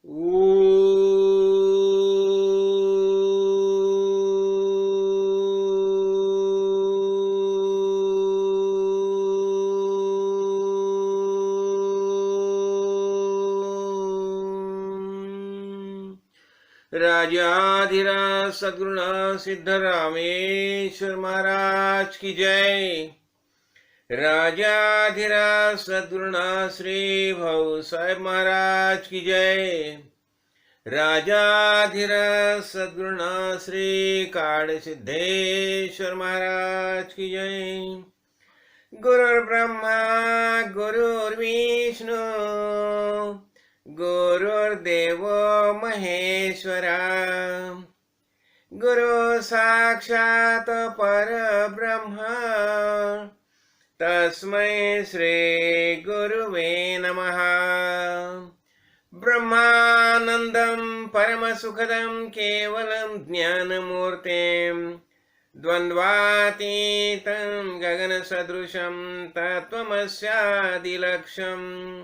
ओ राजाधिराज सद्गुरुनाथ सिद्धरामेश्वर महाराज की जय। राजाधिराज सद्गुरुनाथ श्री भाऊ साहेब महाराज की जय। राजाधिराज सद्गुरुनाथ श्री काड़ सिद्धेश्वर महाराज की जय। गुरुर्ब्रह्मा गुरुर्विष्णु गुरुर्देवो महेश्वरा गुरु साक्षात् परब्रह्म तस्मै श्री गुरुवे नमः। ब्रह्मानन्दं परमसुखदं केवलं ज्ञानमूर्तिं द्वन्द्वातीतं गगनसदृशं तत्त्वमस्यादिलक्ष्यम्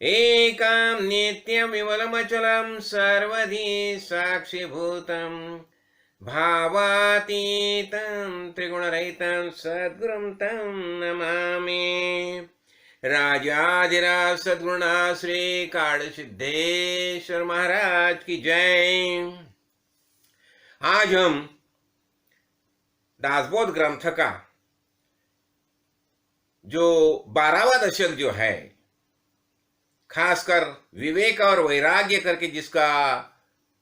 एकं नित्यविमलमचलं सर्वधी साक्षिभूतं भावातीतं त्रिगुणरहितं सद्गुरुं तं नमामि। राजाधिराज सद्गुरुनाथ श्री काड़ सिद्धेश्वर महाराज की जय। आज हम दासबोध ग्रंथ का जो 12वां दशक जो है, खासकर विवेक और वैराग्य करके जिसका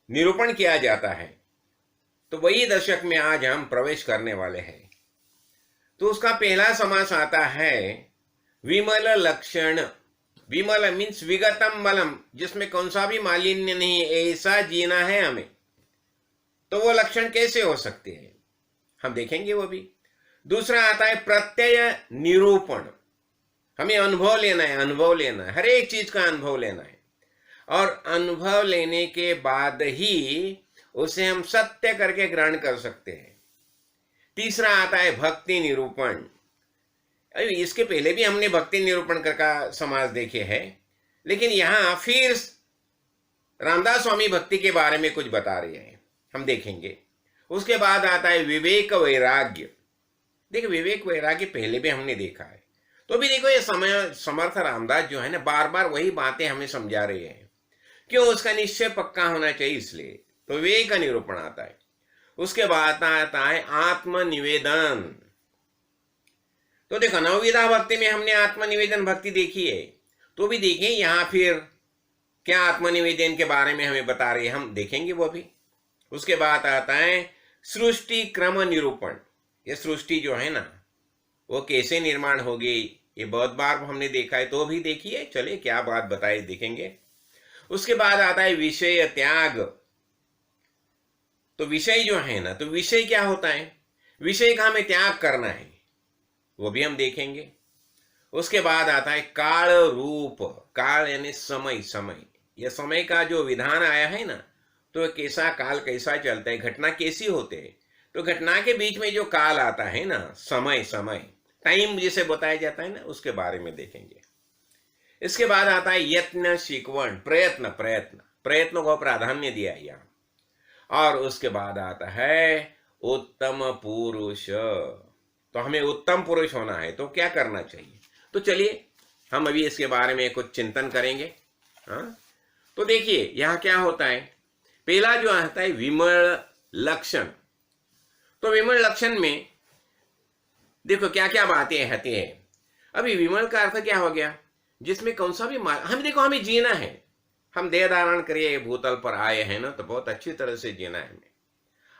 निरूपण किया जाता है, तो वही दशक में आज हम प्रवेश करने वाले हैं। तो उसका पहला समास आता है विमल लक्षण। विमल मीन्स विगतम मलम, जिसमें कौन सा भी मालिन्य नहीं, ऐसा जीना है हमें। तो वो लक्षण कैसे हो सकते हैं, हम देखेंगे वो भी। दूसरा आता है प्रत्यय निरूपण। हमें अनुभव लेना है, अनुभव लेना है, हर एक चीज का अनुभव लेना है, और अनुभव लेने के बाद ही उसे हम सत्य करके ग्रहण कर सकते हैं। तीसरा आता है भक्ति निरूपण। इसके पहले भी हमने भक्ति निरूपण का समास देखे हैं, लेकिन यहां फिर रामदास स्वामी भक्ति के बारे में कुछ बता रहे हैं, हम देखेंगे। उसके बाद आता है विवेक वैराग्य। देखिए, विवेक वैराग्य पहले भी हमने देखा है, तो भी देखो ये समय समर्थ रामदास जो है ना, बार बार वही बातें हमें समझा रहे हैं। क्यों? उसका निश्चय पक्का होना चाहिए, इसलिए तो विवेक का निरूपण आता है। उसके बाद आता है आत्मनिवेदन। तो देखो, नवविधा भक्ति में हमने आत्मनिवेदन भक्ति देखी है, तो भी देखिए यहां फिर क्या आत्मनिवेदन के बारे में हमें बता रहे हैं, हम देखेंगे वो भी। उसके बाद आता है सृष्टि क्रम निरूपण। ये सृष्टि जो है ना, वो कैसे निर्माण होगी, ये बहुत बार हमने देखा है, तो भी देखिए, चलिए क्या बात बताए देखेंगे। उसके बाद आता है विषय त्याग। तो विषय जो है ना, तो विषय क्या होता है, विषय का हमें त्याग करना है, वो भी हम देखेंगे। उसके बाद आता है काल रूप। काल यानी समय। समय, यह समय का जो विधान आया है ना, तो कैसा काल कैसा चलता है, घटना कैसी होते है, तो घटना के बीच में जो काल आता है ना, समय समय टाइम जिसे बताया जाता है ना, उसके बारे में देखेंगे। इसके बाद आता है यत्न शिकवण। प्रयत्न प्रयत्न प्रयत्नों को प्राधान्य दिया यहाँ। और उसके बाद आता है उत्तम पुरुष। तो हमें उत्तम पुरुष होना है, तो क्या करना चाहिए, तो चलिए हम अभी इसके बारे में कुछ चिंतन करेंगे। हाँ, तो देखिए यहाँ क्या होता है। पहला जो आता है विमल लक्षण। तो विमल लक्षण में देखो क्या क्या बातें आती है। अभी विमल का अर्थ क्या हो गया, जिसमें कौन सा भी हम देखो, हमें जीना है, हम देह धारण करिए भूतल पर आए हैं ना, तो बहुत अच्छी तरह से जीना है हमें,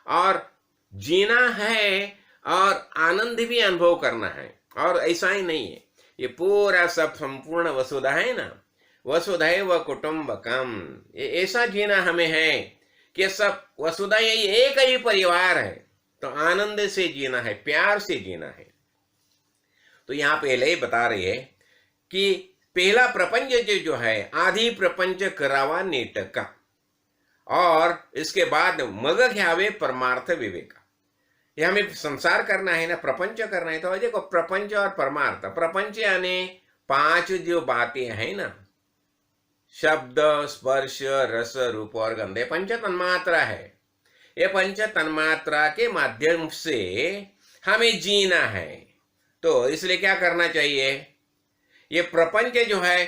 और जीना है और आनंद भी अनुभव करना है। और ऐसा ही नहीं है, ये पूरा सब संपूर्ण वसुधा है ना, वसुधैव कुटुंबकम, ये ऐसा जीना हमें है कि सब वसुधा यही एक ही परिवार है, तो आनंद से जीना है, प्यार से जीना है। तो यहां पहले ही बता रही है कि पहला प्रपंच जो है, आधी प्रपंच करावा नेटका, और इसके बाद मग ख्यावे परमार्थ विवेका। ये हमें संसार करना है ना, प्रपंच करना है। तो देखो, प्रपंच और परमार्थ, प्रपंच यानी 5 जो बातें हैं ना, शब्द, स्पर्श, रस, रूप और गंध, ये पंच तन्मात्रा है। ये पंच तन्मात्रा के माध्यम से हमें जीना है। तो इसलिए क्या करना चाहिए? ये प्रपंच जो है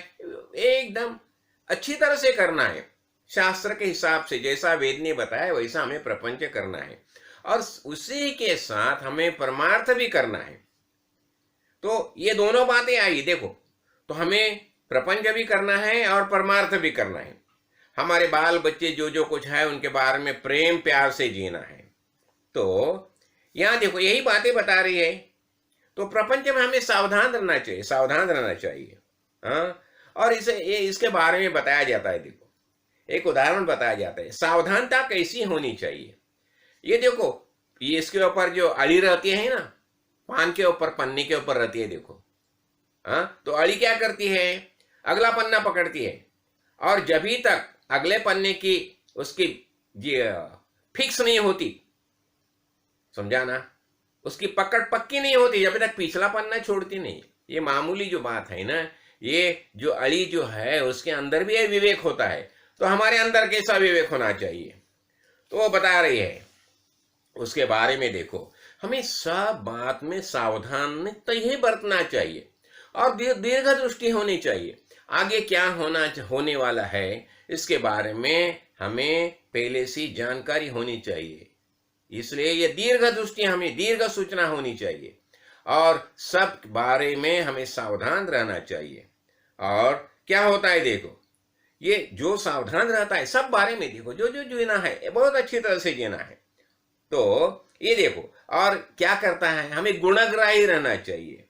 एकदम अच्छी तरह से करना है, शास्त्र के हिसाब से, जैसा वेद ने बताया वैसा हमें प्रपंच करना है, और उसी के साथ हमें परमार्थ भी करना है। तो ये दोनों बातें आई देखो, तो हमें प्रपंच भी करना है और परमार्थ भी करना है। हमारे बाल बच्चे जो कुछ है उनके बारे में प्रेम प्यार से जीना है। तो यहाँ देखो यही बातें बता रही है। तो प्रपंच में हमें सावधान रहना चाहिए, सावधान रहना चाहिए। हाँ, और इसके बारे में बताया जाता है। देखो एक उदाहरण बताया जाता है, सावधानता कैसी होनी चाहिए। ये देखो, ये इसके ऊपर जो अड़ी रहती है ना, पान के ऊपर, पन्नी के ऊपर रहती है, देखो। हाँ, तो अड़ी क्या करती है? अगला पन्ना पकड़ती है, और जब तक अगले पन्ने की उसकी फिक्स नहीं होती, समझा ना, उसकी पकड़ पक्की नहीं होती, जब तक पिछला पन्ना छोड़ती नहीं। ये मामूली जो बात है ना, ये जो अड़ी जो है उसके अंदर भी विवेक होता है। तो हमारे अंदर कैसा विवेक होना चाहिए, तो वो बता रही है। उसके बारे में देखो, हमें सब बात में सावधान तो ही बरतना चाहिए, और दीर्घ दृष्टि होनी चाहिए। आगे क्या होने वाला है इसके बारे में हमें पहले से जानकारी होनी चाहिए। इसलिए ये दीर्घ दृष्टि, हमें दीर्घ सूचना होनी चाहिए, और सब बारे में हमें सावधान रहना चाहिए। और क्या होता है देखो, ये जो सावधान रहता है सब बारे में, देखो जो जीना है बहुत अच्छी तरह से जीना है। तो ये देखो, और क्या करता है, हमें गुणग्राही रहना चाहिए।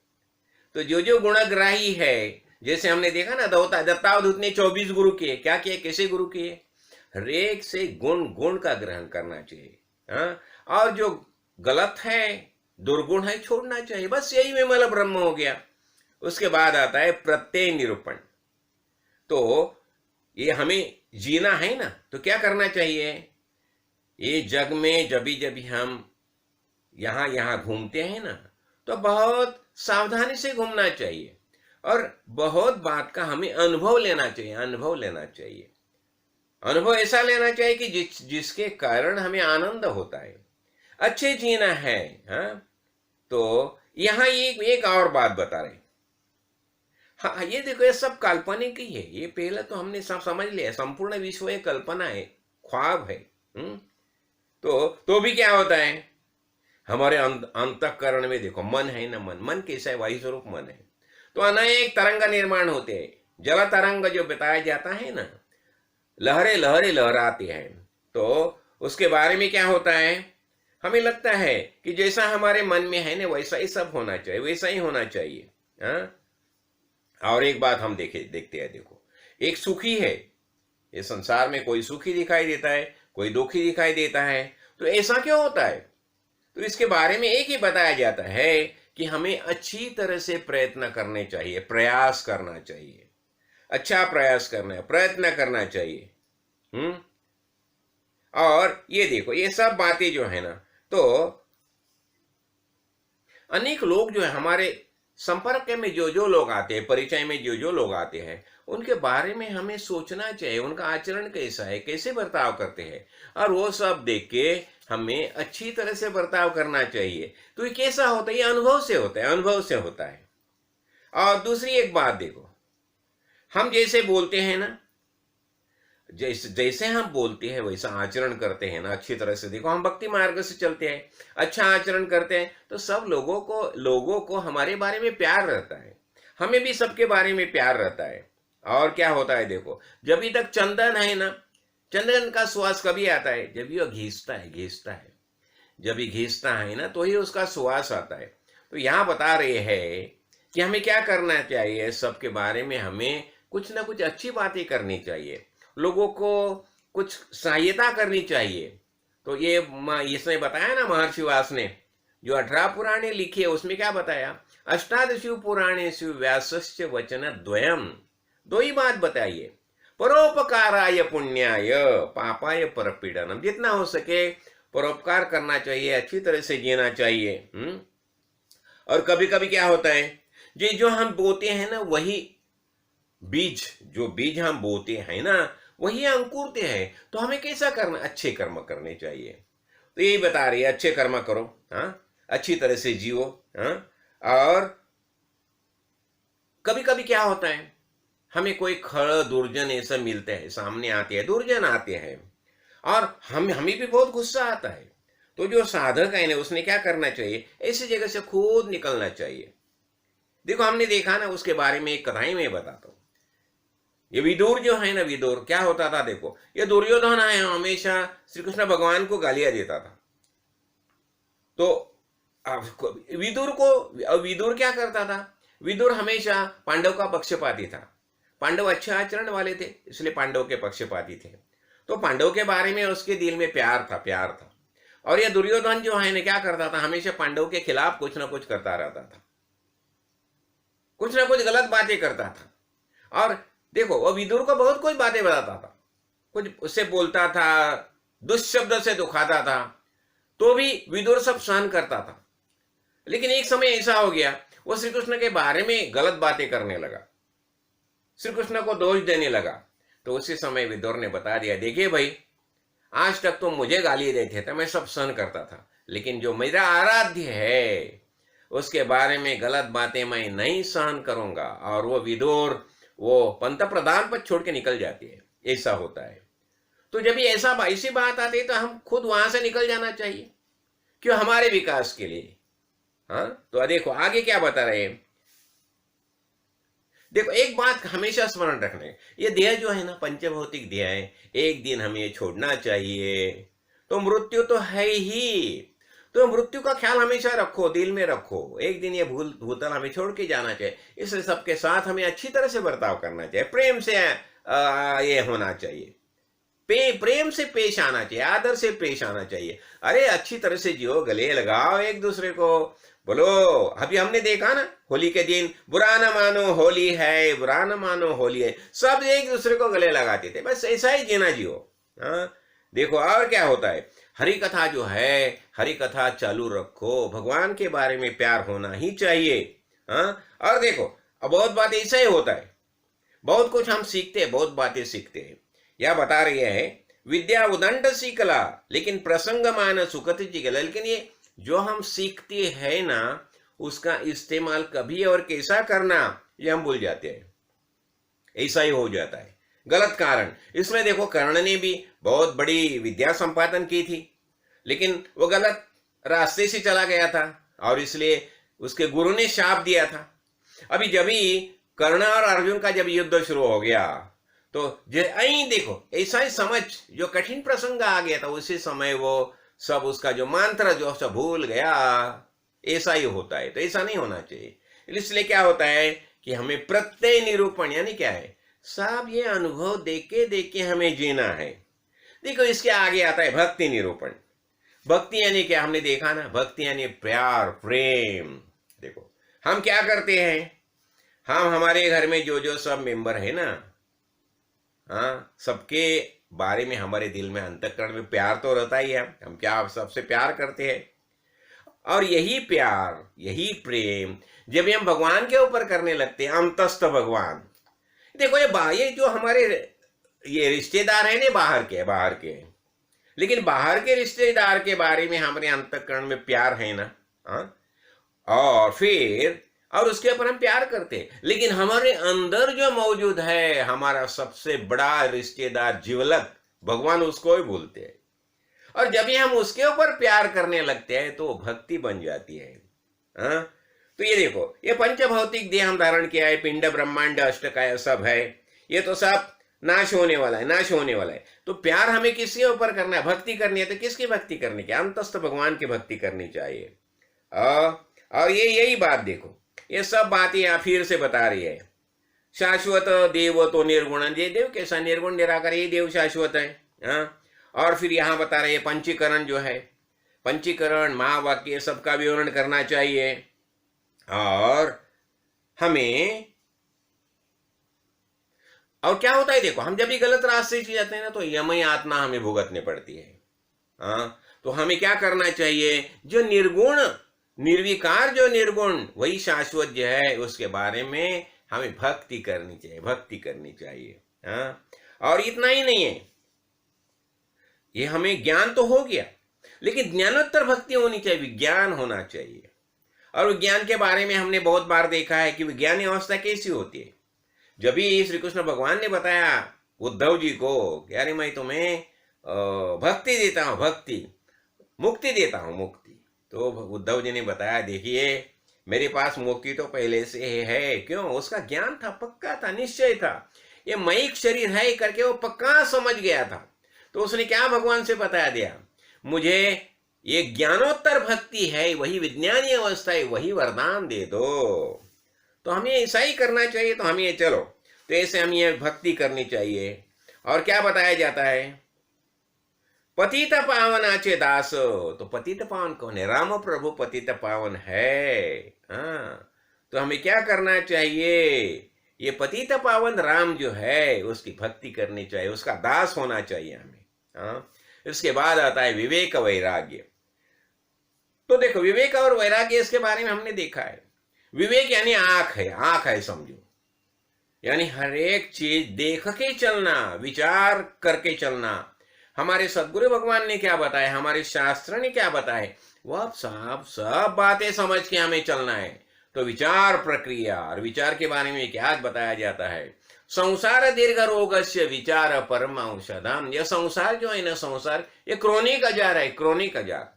तो जो गुणग्राही है, जैसे हमने देखा ना, दत्तावधूत ने 24 गुरु किए। क्या किए, कैसे गुरु किए? हरेक से गुण का ग्रहण करना चाहिए। हाँ, और जो गलत है, दुर्गुण है, छोड़ना चाहिए। बस यही विमल ब्रह्म हो गया। उसके बाद आता है प्रत्यय निरूपण। तो ये हमें जीना है ना, तो क्या करना चाहिए? ये जग में जब हम यहाँ घूमते हैं ना, तो बहुत सावधानी से घूमना चाहिए, और बहुत बात का हमें अनुभव लेना चाहिए। अनुभव लेना चाहिए, अनुभव ऐसा लेना चाहिए कि जिसके कारण हमें आनंद होता है, अच्छे जीना है। हाँ, तो यहाँ एक और बात बता रहे। हाँ, ये देखो, ये सब काल्पनिक ही है। ये पहले तो हमने सब समझ लिया, संपूर्ण विश्व एक कल्पना है, ख्वाब है। तो भी क्या होता है, हमारे अंतःकरण में देखो मन है ना, मन कैसा है? वायु स्वरूप मन है। तो अनेक तरंग निर्माण होते हैं। जल तरंग जो बताया जाता है ना, लहरें लहराती हैं। तो उसके बारे में क्या होता है, हमें लगता है कि जैसा हमारे मन में है ना, वैसा ही सब होना चाहिए, वैसा ही होना चाहिए। हाँ, और एक बात हम देखते हैं, देखो एक सुखी है, ये संसार में कोई सुखी दिखाई देता है, कोई दुखी दिखाई देता है। तो ऐसा क्यों होता है? तो इसके बारे में एक ही बताया जाता है कि हमें अच्छी तरह से प्रयत्न करने चाहिए, प्रयास करना चाहिए, अच्छा प्रयास करना है, प्रयत्न करना चाहिए। और ये देखो, ये सब बातें जो है ना, तो अनेक लोग जो है हमारे संपर्क में, जो लोग आते हैं, परिचय में जो लोग आते हैं, उनके बारे में हमें सोचना चाहिए, उनका आचरण कैसा है, कैसे बर्ताव करते हैं, और वो सब देख के हमें अच्छी तरह से बर्ताव करना चाहिए। तो ये कैसा होता है? ये अनुभव से होता है, अनुभव से होता है। और दूसरी एक बात देखो, हम जैसे बोलते हैं ना, जैसे हम बोलते हैं वैसा आचरण करते हैं ना, अच्छी तरह से देखो, हम भक्ति मार्ग से चलते हैं, अच्छा आचरण करते हैं, तो सब लोगों को हमारे बारे में प्यार रहता है, हमें भी सबके बारे में प्यार रहता है। और क्या होता है देखो, जब भी तक चंदन है ना, चंदन का सुवास कभी आता है? जब भी वो घिसता है, जब भी घिसता है ना, तो ही उसका सुवास आता है। तो यहाँ बता रहे हैं कि हमें क्या करना चाहिए, सबके बारे में हमें कुछ ना कुछ अच्छी बातें करनी चाहिए, लोगों को कुछ सहायता करनी चाहिए। तो ये इसने बताया ना, महर्षि व्यास ने जो 18 पुराणे लिखे, उसमें क्या बताया? अष्टादशु पुराणेषु व्यासस्य वचन द्वयम, दो ही बात बताइए, परोपकाराय पुण्याय पापाय परपीडनम। जितना हो सके परोपकार करना चाहिए, अच्छी तरह से जीना चाहिए। और कभी कभी क्या होता है, जो हम बोलते हैं ना, वही बीज, जो बीज हम बोते हैं ना, वही अंकुरते हैं। तो हमें कैसा करना, अच्छे कर्म करने चाहिए। तो यही बता रही है, अच्छे कर्म करो, हाँ, अच्छी तरह से जियो, हाँ। और कभी कभी क्या होता है, हमें कोई खड़ दुर्जन ऐसा मिलते हैं, सामने आते हैं, दुर्जन आते हैं, और हमें भी बहुत गुस्सा आता है। तो जो साधक है ना, उसने क्या करना चाहिए, ऐसी जगह से खुद निकलना चाहिए। देखो हमने देखा ना, उसके बारे में एक कथा ही मैं बताता हूँ। ये विदुर जो है ना, विदुर क्या होता था, देखो ये दुर्योधन है, हमेशा श्री कृष्ण भगवान को गालियां देता था। तो विदुर क्या करता था, विदुर हमेशा पांडव का पक्षपाती था। पांडव अच्छे आचरण वाले थे, इसलिए पांडव के पक्षपाती थे। तो पांडव के बारे में उसके दिल में प्यार था, प्यार था। और ये दुर्योधन जो है ना, क्या करता था, हमेशा पांडव के खिलाफ कुछ ना कुछ करता रहता था, कुछ ना कुछ गलत बातें करता था। और देखो वो विदुर को बहुत कुछ बातें बताता था, कुछ उससे बोलता था, दुष्शब्द से दुखाता था, तो भी विदुर सब सहन करता था। लेकिन एक समय ऐसा हो गया, वो श्री कृष्ण के बारे में गलत बातें करने लगा, श्री कृष्ण को दोष देने लगा। तो उसी समय विदुर ने बता दिया, देखिए भाई, आज तक तो मुझे गाली देते थे, मैं सब सहन करता था, लेकिन जो मेरा आराध्य है उसके बारे में गलत बातें मैं नहीं सहन करूंगा। और वो विदुर वो पंत प्रधान पद छोड़ के निकल जाती है, ऐसा होता है। तो जब ये ऐसी बात आती है तो हम खुद वहां से निकल जाना चाहिए, क्यों, हमारे विकास के लिए। हाँ, तो देखो आगे क्या बता रहे हैं। देखो एक बात हमेशा स्मरण रखना, ये देह जो है ना, पंचभौतिक देह है, एक दिन हमें ये छोड़ना चाहिए। तो मृत्यु तो है ही, तो मृत्यु का ख्याल हमेशा रखो, दिल में रखो, एक दिन ये भूतल हमें छोड़ के जाना चाहिए। इसलिए सबके साथ हमें अच्छी तरह से बर्ताव करना चाहिए, प्रेम से ये होना चाहिए, प्रेम से पेश आना चाहिए, आदर से पेश आना चाहिए। अरे अच्छी तरह से जियो, गले लगाओ एक दूसरे को, बोलो। अभी हमने देखा ना, होली के दिन बुरा न मानो होली है, बुरा न मानो होली है, सब एक दूसरे को गले लगाते थे। बस ऐसा ही जीना जियो। हाँ, देखो और क्या होता है, हरि कथा जो है, हरि कथा चालू रखो, भगवान के बारे में प्यार होना ही चाहिए। हाँ, और देखो अब बहुत बात ऐसा ही होता है, बहुत कुछ हम सीखते हैं, बहुत बातें सीखते हैं। यह बता रही है, विद्या उदंड सीखला लेकिन प्रसंग मान सुखत जिगला। लेकिन ये जो हम सीखते हैं ना, उसका इस्तेमाल कभी और कैसा करना ये हम भूल जाते हैं, ऐसा ही हो जाता है, गलत कारण। इसमें देखो कर्ण ने भी बहुत बड़ी विद्या संपादन की थी, लेकिन वो गलत रास्ते से चला गया था, और इसलिए उसके गुरु ने शाप दिया था। अभी जब ही कर्ण और अर्जुन का जब युद्ध शुरू हो गया, तो देखो ऐसा ही समझ, जो कठिन प्रसंग आ गया था, उसी समय वो सब उसका जो मंत्र जो सब भूल गया। ऐसा ही होता है, तो ऐसा नहीं होना चाहिए। इसलिए क्या होता है कि हमें प्रत्यय निरूपण, यानी क्या है, सब ये अनुभव देके हमें जीना है। देखो इसके आगे आता है भक्ति निरूपण। भक्ति यानी क्या, हमने देखा ना, भक्ति यानी प्यार, प्रेम। देखो हम क्या करते हैं, हम हमारे घर में जो जो सब मेंबर है ना, हाँ, सबके बारे में हमारे दिल में, अंतःकरण में प्यार तो रहता ही है। हम क्या सबसे प्यार करते हैं, और यही प्यार, यही प्रेम जब हम भगवान के ऊपर करने लगते हैं, अंतस्थ भगवान। देखो ये जो हमारे ये रिश्तेदार है ना, बाहर के, लेकिन बाहर के रिश्तेदार के बारे में हमारे अंतःकरण में प्यार है ना, हाँ, और फिर और उसके ऊपर हम प्यार करते हैं। लेकिन हमारे अंदर जो मौजूद है, हमारा सबसे बड़ा रिश्तेदार जीवलक भगवान, उसको ही भूलते हैं। और जब हम उसके ऊपर प्यार करने लगते हैं तो भक्ति बन जाती है। हाँ, तो ये देखो, ये पंचभौतिक देह हम धारण किया है, पिंड ब्रह्मांड अष्टकाय सब है, ये तो सब नाश होने वाला है, नाश होने वाला है। तो प्यार हमें किसके ऊपर करना है, भक्ति करनी है, तो किसकी भक्ति करनी है, अंतस्थ भगवान की भक्ति करनी चाहिए। और ये यही बात देखो, ये सब बातें यहाँ फिर से बता रही है। शाश्वत देव तो निर्गुण, ये देव कैसा, निर्गुण निराकार, ये देव शाश्वत है। हाँ, और फिर यहाँ बता रहे हैं पंचीकरण जो है, पंचीकरण महावाक्य सबका विवरण करना चाहिए। और हमें और क्या होता है, देखो हम जब भी गलत रास्ते से जाते हैं ना, तो यम यातना हमें भुगतने पड़ती है। हाँ, तो हमें क्या करना चाहिए, जो निर्गुण निर्विकार, जो निर्गुण वही शाश्वत जो है, उसके बारे में हमें भक्ति करनी चाहिए, भक्ति करनी चाहिए। हाँ, और इतना ही नहीं है, ये हमें ज्ञान तो हो गया, लेकिन ज्ञानोत्तर भक्ति होनी चाहिए, विज्ञान होना चाहिए। और विज्ञान के बारे में हमने बहुत बार देखा है कि विज्ञानी अवस्था कैसी होती है। जब भी श्री कृष्ण भगवान ने बताया उद्धव जी को कि अरे मैं तुम्हें भक्ति देता हूँ, भक्ति, मुक्ति देता हूँ, मुक्ति, तो उद्धव जी ने बताया देखिए मेरे पास मुक्ति तो पहले से है। क्यों? उसका ज्ञान था, पक्का था, निश्चय था, ये मयिक शरीर है करके वो पक्का समझ गया था। तो उसने क्या भगवान से बता दिया, मुझे ये ज्ञानोत्तर भक्ति है, वही विज्ञानी अवस्था है, वही वरदान दे दो। तो हमें ऐसा ही करना चाहिए। तो हमें चलो, तो ऐसे हमें ये भक्ति करनी चाहिए। और क्या बताया जाता है, पतित पावन आचे दास। तो पतित पावन कौन है? राम प्रभु पतित पावन है। हाँ, तो हमें क्या करना चाहिए, ये पतित पावन राम जो है उसकी भक्ति करनी चाहिए, उसका दास होना चाहिए हमें। हाँ, इसके बाद आता है विवेक वैराग्य। तो देखो विवेक और वैराग्य, इसके बारे में हमने देखा है। विवेक यानी आंख है, आंख है समझो, यानी हर एक चीज देख के चलना, विचार करके चलना। हमारे सदगुरु भगवान ने क्या बताया, हमारे शास्त्र ने क्या बताया, वह सब बातें समझ के हमें चलना है। तो विचार प्रक्रिया, और विचार के बारे में क्या बताया जाता है, संसार दीर्घ रोगस्य विचार परम औषधम। यह संसार जो है ना, संसार ये क्रोनिक आजार है, क्रोनिक आजार,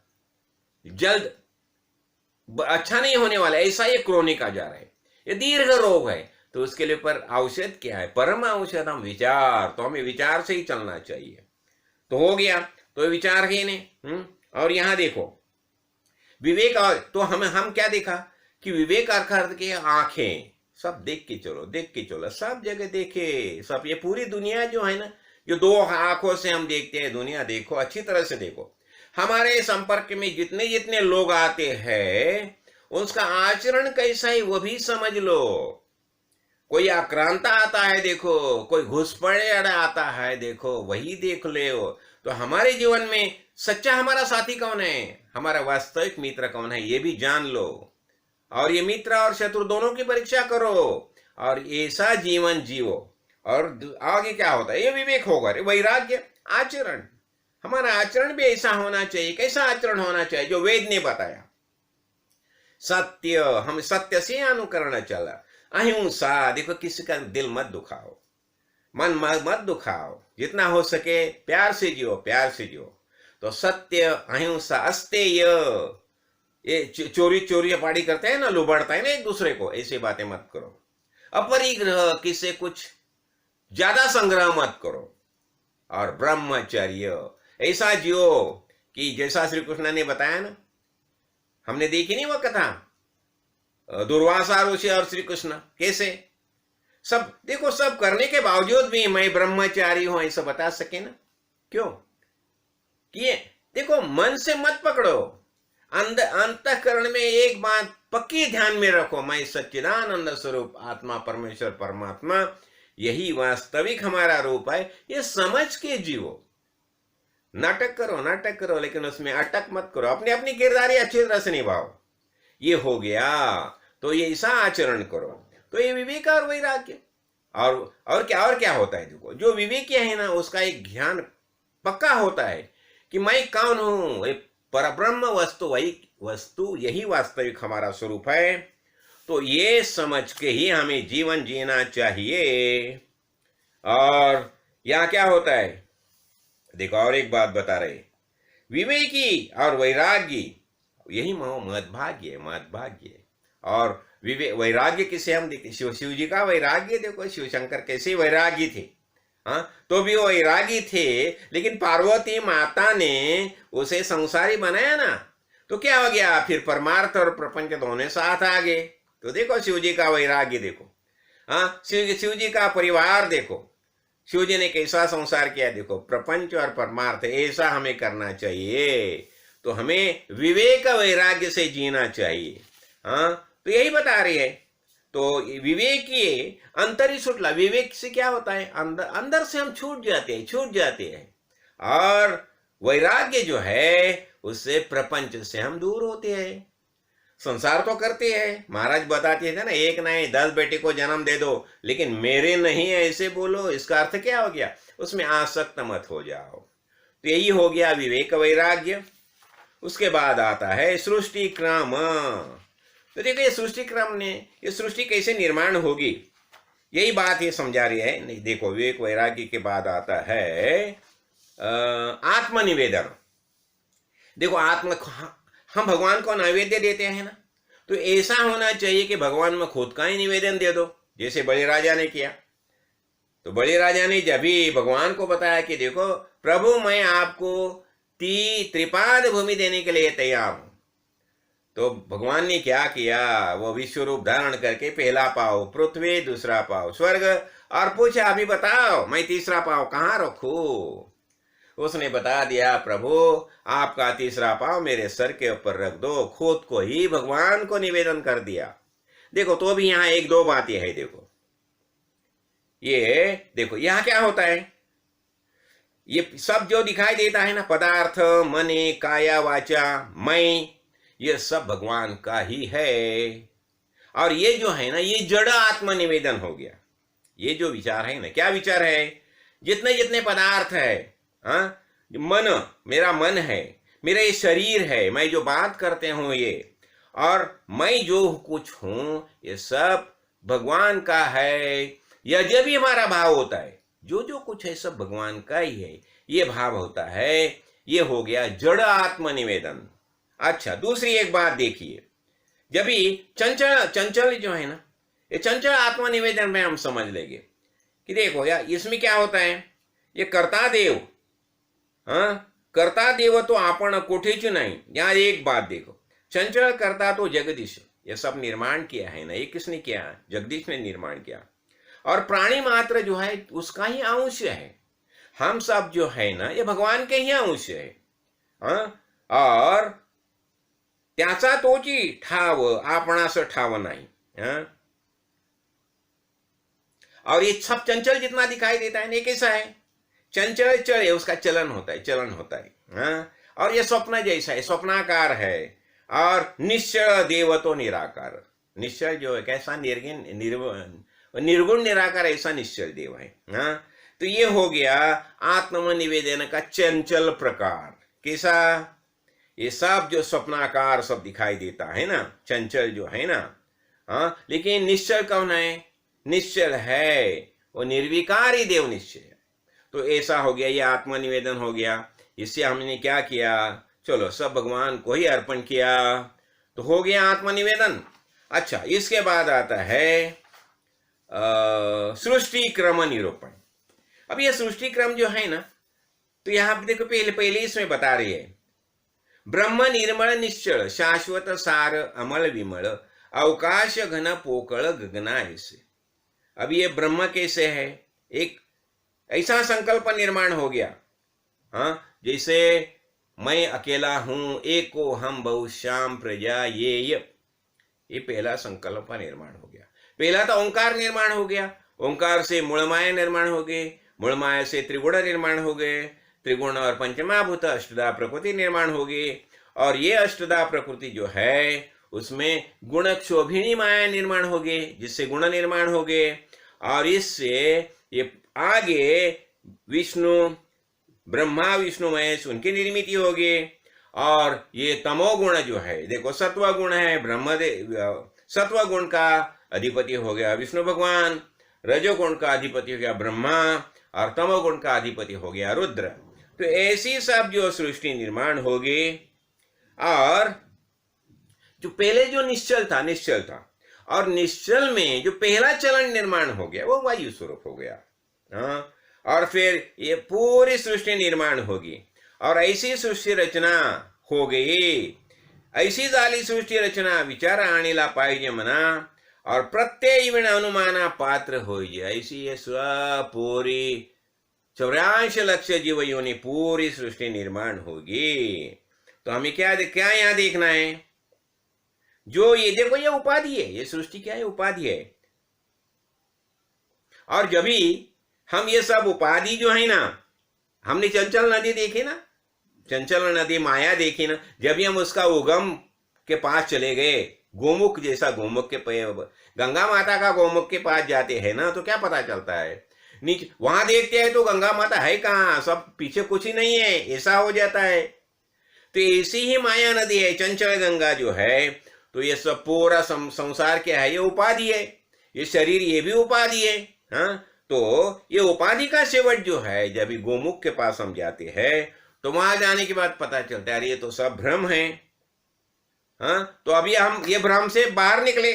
जल्द अच्छा नहीं होने वाला, ऐसा ये क्रोनिक आजार है, ये दीर्घ रोग है। तो उसके लिए पर औषध क्या है, परम औषधम विचार। तो हमें विचार से ही चलना चाहिए। तो हो गया, तो विचार ही ने। और यहां देखो विवेक, और तो हम क्या देखा कि विवेक अर्थ के आंखें, सब देख के चलो, देख के चलो, सब जगह देखे, सब ये पूरी दुनिया जो है ना, जो दो आंखों से हम देखते हैं दुनिया, देखो अच्छी तरह से देखो। हमारे संपर्क में जितने जितने लोग आते हैं उसका आचरण कैसा है वो भी समझ लो। कोई आक्रांता आता है देखो, कोई घुसपैठ आता है देखो, वही देख ले। तो हमारे जीवन में सच्चा हमारा साथी कौन है, हमारा वास्तविक मित्र कौन है, ये भी जान लो। और ये मित्र और शत्रु दोनों की परीक्षा करो और ऐसा जीवन जियो। और आगे क्या होता है, ये विवेक होगा, वैराग्य, आचरण, हमारा आचरण भी ऐसा होना चाहिए। कैसा आचरण होना चाहिए, जो वेद ने बताया, सत्य, हम सत्य से अनुकरण चला, अहिंसा, देखो किसी का दिल मत दुखाओ, मन मत दुखाओ, जितना हो सके प्यार से जियो, प्यार से जियो। तो सत्य, अहिंसा, अस्तेय, ये चोरी चपाड़ी करते हैं ना, लुबाड़ता है ना एक दूसरे को, ऐसी बातें मत करो। अपरिग्रह, किसे कुछ ज्यादा संग्रह मत करो। और ब्रह्मचर्य, ऐसा जियो कि जैसा श्री कृष्ण ने बताया ना, हमने देखी नहीं वो कथा, दुर्वासा ऋषि और श्री कृष्ण कैसे सब, देखो सब करने के बावजूद भी मैं ब्रह्मचारी हूं ऐसा बता सके ना। क्यों किए, देखो मन से मत पकड़ो, अंतःकरण में एक बात पक्की ध्यान में रखो, मैं सच्चिदानंद स्वरूप आत्मा, परमेश्वर परमात्मा, यही वास्तविक हमारा रूप है। ये समझ के जीवो। नाटक करो, नाटक करो, लेकिन उसमें अटक मत करो, अपनी अपनी किरदारी अच्छी तरह से निभाओ। ये हो गया, तो ये ऐसा आचरण करो। तो ये विवेक और वैराग्य। और क्या होता है, देखो जो विवेकी है ना, उसका एक ज्ञान पक्का होता है कि मैं कौन हूं, परब्रह्म वस्तु, वही वस्तु, यही वास्तविक हमारा स्वरूप है। तो ये समझ के ही हमें जीवन जीना चाहिए। और यहां क्या होता है, देखो और एक बात बता रहे, विवेकी और वैरागी, यही महद्भाग्य, महद्भाग्य। और वैराग्य किसे हम देखते, शिव जी का वैराग्य देखो, शिव शंकर कैसे वैरागी थे। हाँ, तो भी वो वैरागी थे, लेकिन पार्वती माता ने उसे संसारी बनाया ना, तो क्या हो गया, फिर परमार्थ और प्रपंच दोनों साथ आ गए। तो देखो शिव जी का वैराग्य देखो। हाँ, शिव जी का परिवार देखो, शिव जी ने कैसा संसार किया, देखो प्रपंच और परमार्थ, ऐसा हमें करना चाहिए। तो हमें विवेक वैराग्य से जीना चाहिए। हाँ, तो यही बता रही है। तो विवेक ये अंतर ही छुटला, विवेक से क्या होता है, अंदर से हम छूट जाते हैं। और वैराग्य जो है उससे प्रपंच से हम दूर होते हैं। संसार तो करते हैं, महाराज बताते थे ना, एक नहीं 10 बेटे को जन्म दे दो लेकिन मेरे नहीं ऐसे बोलो। इसका अर्थ क्या हो गया? उसमें आसक्त मत हो जाओ। तो यही हो गया विवेक वैराग्य। उसके बाद आता है सृष्टि क्रम। तो देखो ये सृष्टि क्रम ने, ये सृष्टि कैसे निर्माण होगी, यही बात ये समझा रही है। नहीं देखो, विवेक वैराग्य के बाद आता है आत्मनिवेदन। देखो हम भगवान को नैवेद्य देते हैं ना, तो ऐसा होना चाहिए कि भगवान में खुद का ही निवेदन दे दो, जैसे बलिराजा ने किया। तो बलिराजा ने जब भी भगवान को बताया कि देखो प्रभु, मैं आपको त्रिपाद भूमि देने के लिए तैयार हूं, तो भगवान ने क्या किया, वो विश्व रूप धारण करके पहला पाव पृथ्वी, दूसरा पाव स्वर्ग, और पूछा अभी बताओ मैं तीसरा पाव कहाँ रखूं? उसने बता दिया, प्रभु आपका तीसरा पाव मेरे सर के ऊपर रख दो। खुद को ही भगवान को निवेदन कर दिया। देखो तो भी यहाँ एक दो बातें है। देखो ये देखो यहाँ क्या होता है, ये सब जो दिखाई देता है ना, पदार्थ, मने, काया, वाचा, मैं, ये सब भगवान का ही है। और ये जो है ना, ये जड़ आत्मनिवेदन हो गया। ये जो विचार है ना, क्या विचार है, जितने जितने पदार्थ है, हाँ, मन, मेरा मन है, मेरा ये शरीर है, मैं जो बात करते हूँ ये, और मैं जो कुछ हूं, ये सब भगवान का है। यह जब भी हमारा भाव होता है, जो जो कुछ है सब भगवान का ही है, ये भाव होता है। ये हो गया जड़ आत्मनिवेदन। अच्छा, दूसरी एक बात देखिए, जब भी चंचल जो है ना, ये चंचल आत्मनिवेदन में हम समझ लेंगे कि देखो यार, इसमें क्या होता है, ये कर्ता देव, हाँ, कर्ता देव तो आपण कोठेच नहीं। यहाँ एक बात देखो, चंचल कर्ता तो जगदीश, ये सब निर्माण किया है ना, ये किसने किया? जगदीश ने निर्माण किया। और प्राणी मात्र जो है उसका ही अंश है। हम सब जो है ना, ये भगवान के ही अंश है, हाँ। और त्याचा तोची ठाव, आपणास ठाव नाही, हाँ। और ये सब चंचल जितना दिखाई देता है, ये कैसा है? चंचल चले, उसका चलन होता है, चलन होता है, हाँ। और ये स्वप्न जैसा है, स्वप्नाकार है। और निश्चल देव तो निराकार, निश्चल जो है कैसा, निर्गुण निराकार, ऐसा निश्चल देव है, हाँ। तो ये हो गया आत्मनिवेदन का चंचल प्रकार। कैसा? ये सब जो स्वप्नाकार सब दिखाई देता है ना, चंचल जो है ना, हाँ। लेकिन निश्चल कौन है? निश्चल है वो निर्विकारी देव निश्चय। तो ऐसा हो गया, ये आत्मनिवेदन हो गया। इससे हमने क्या किया, चलो सब भगवान को ही अर्पण किया, तो हो गया आत्मनिवेदन। अच्छा, इसके बाद आता है सृष्टि क्रम निरूपण। अब ये सृष्टि क्रम जो है ना, तो यहाँ पे देखो पहले इसमें बता रही है, ब्रह्म निर्मल निश्चल शाश्वत सार अमल विमल अवकाश घन पोकळ गगना ऐसे। अब ये ब्रह्म कैसे है? एक ऐसा संकल्प निर्माण हो गया, हाँ, जैसे मैं अकेला हूं, एको हम बहुश्याम प्रजा ये पहला संकल्प निर्माण हो गया। पहला तो ओंकार निर्माण हो गया, ओंकार से मूलमाया निर्माण हो गए, मूलमाया से त्रिगुण निर्माण हो गए, त्रिगुण और पंचमाभूत अष्टदा प्रकृति निर्माण हो गई। और ये अष्टदा प्रकृति जो है उसमें गुण क्षोभिणी माया निर्माण हो गए, जिससे गुण निर्माण हो गए। और इससे ये आगे विष्णु, ब्रह्मा विष्णु महेश, उनकी निर्मित होगी। और ये तमोगुण जो है, देखो सत्व गुण है, सत्व गुण का अधिपति हो गया विष्णु भगवान, रजोगुण का अधिपति हो गया ब्रह्मा, और तमोगुण का अधिपति हो गया रुद्र। तो ऐसी सब जो सृष्टि निर्माण होगी। और जो पहले जो निश्चल था, और निश्चल में जो पहला चलन निर्माण हो गया वो वायु स्वरूप हो गया, हाँ। और फिर ये पूरी सृष्टि निर्माण होगी, और ऐसी सृष्टि रचना हो गई। ऐसी झाली सृष्टि रचना विचार आणीला पाहिजे मना, और प्रत्यय विण अनुमाना पात्र होइजे। ऐसी ये पूरी 84 लाख जीव योनि पूरी सृष्टि निर्माण होगी। तो हमें क्या यहाँ देखना है, जो ये देखो ये उपाधि है, ये सृष्टि क्या है? उपाधि है। और जब भी हम ये सब उपाधि जो है ना, हमने चंचल नदी देखी ना, चंचल नदी माया देखी ना, जब भी हम उसका उगम के पास चले गए, गोमुख जैसा, गोमुख के गंगा माता का गोमुख के पास जाते हैं ना, तो क्या पता चलता है, नीचे वहां देखते हैं तो गंगा माता है कहाँ, सब पीछे कुछ ही नहीं है, ऐसा हो जाता है। तो ऐसी ही माया नदी है चंचल गंगा जो है। तो ये सब पूरा संसार क्या है, ये उपाधि है, ये शरीर ये भी उपाधि है। हाँ, तो ये उपाधि का सेवट जो है, जब भी गोमुख के पास हम जाते हैं तो वहां जाने के बाद पता चलता है अरे ये तो सब भ्रम है। हाँ, तो अभी हम ये भ्रम से बाहर निकले,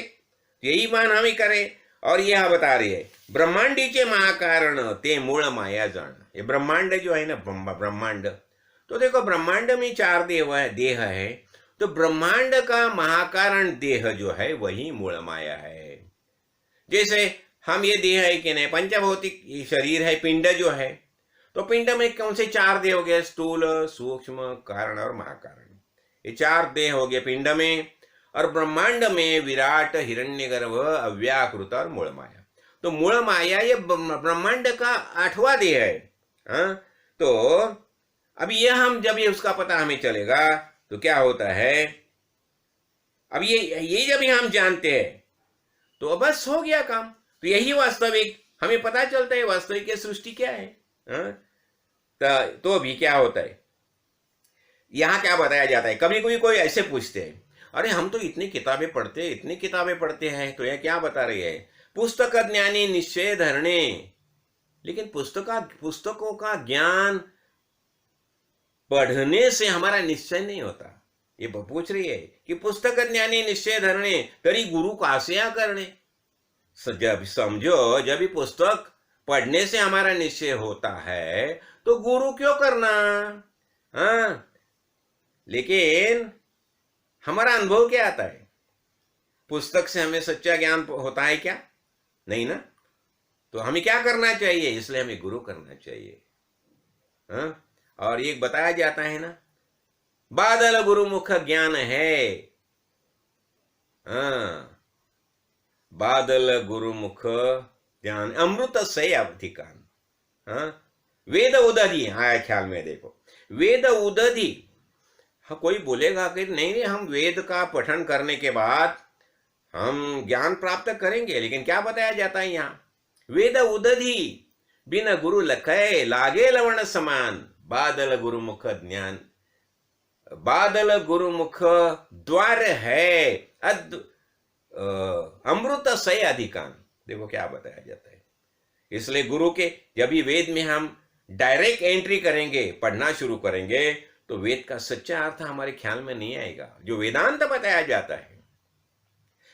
यही मान हम ही करें। और यह बता रही है ब्रह्मांडीचे महाकारण ते मूल माया जान। ये ब्रह्मांड जो है ना, ब्रह्मांड, तो देखो ब्रह्मांड में 4 देह है, तो ब्रह्मांड का महाकारण देह जो है वही मूल माया है। जैसे हम ये देह है कि नहीं, पंचभौतिक शरीर है, पिंड जो है, तो पिंड में कौन से 4 देह हो गए, स्थूल, सूक्ष्म, कारण और महाकारण। ये 4 देह हो गए पिंड में। और ब्रह्मांड में विराट, हिरण्यगर्भ, अव्याकृत और मूल माया। तो मूल माया ये ब्रह्मांड का 8वां देह है। हाँ, तो अब ये हम जब ये उसका पता हमें चलेगा तो क्या होता है, अब ये जब हम जानते हैं तो बस हो गया काम। तो यही वास्तविक, हमें पता चलता है वास्तविक की सृष्टि क्या है। हाँ? तो अभी क्या होता है, यहाँ क्या बताया जाता है, कभी कभी कोई ऐसे पूछते हैं अरे हम तो इतनी किताबें पढ़ते हैं, तो यह क्या बता रही है, पुस्तक ज्ञानी निश्चय धरणे। लेकिन पुस्तकों का ज्ञान पढ़ने से हमारा निश्चय नहीं होता। ये पूछ रही है कि पुस्तक ज्ञानी निश्चय धरणे तरी गुरु कासे करने। जब समझो, जब भी पुस्तक पढ़ने से हमारा निश्चय होता है तो गुरु क्यों करना। हाँ, लेकिन हमारा अनुभव क्या आता है, पुस्तक से हमें सच्चा ज्ञान होता है क्या, नहीं ना। तो हमें क्या करना चाहिए, इसलिए हमें गुरु करना चाहिए। हाँ, और एक बताया जाता है ना, बादल गुरुमुख ज्ञान है। हाँ, बादल गुरुमुख ज्ञान अमृत से अवधिकान। हाँ, वेद उदधि आया ख्याल में, देखो वेद उदधि। हाँ, कोई बोलेगा कि नहीं हम वेद का पठन करने के बाद हम ज्ञान प्राप्त करेंगे, लेकिन क्या बताया जाता है यहाँ, वेद उदधि बिन गुरु लखय लागे लवण समान। बादल गुरुमुख ज्ञान, बादल गुरुमुख द्वार है अमृत से अधिकान। देखो क्या बताया जाता है। इसलिए गुरु के जब भी वेद में हम डायरेक्ट एंट्री करेंगे, पढ़ना शुरू करेंगे, तो वेद का सच्चा अर्थ हमारे ख्याल में नहीं आएगा, जो वेदांत बताया जाता है।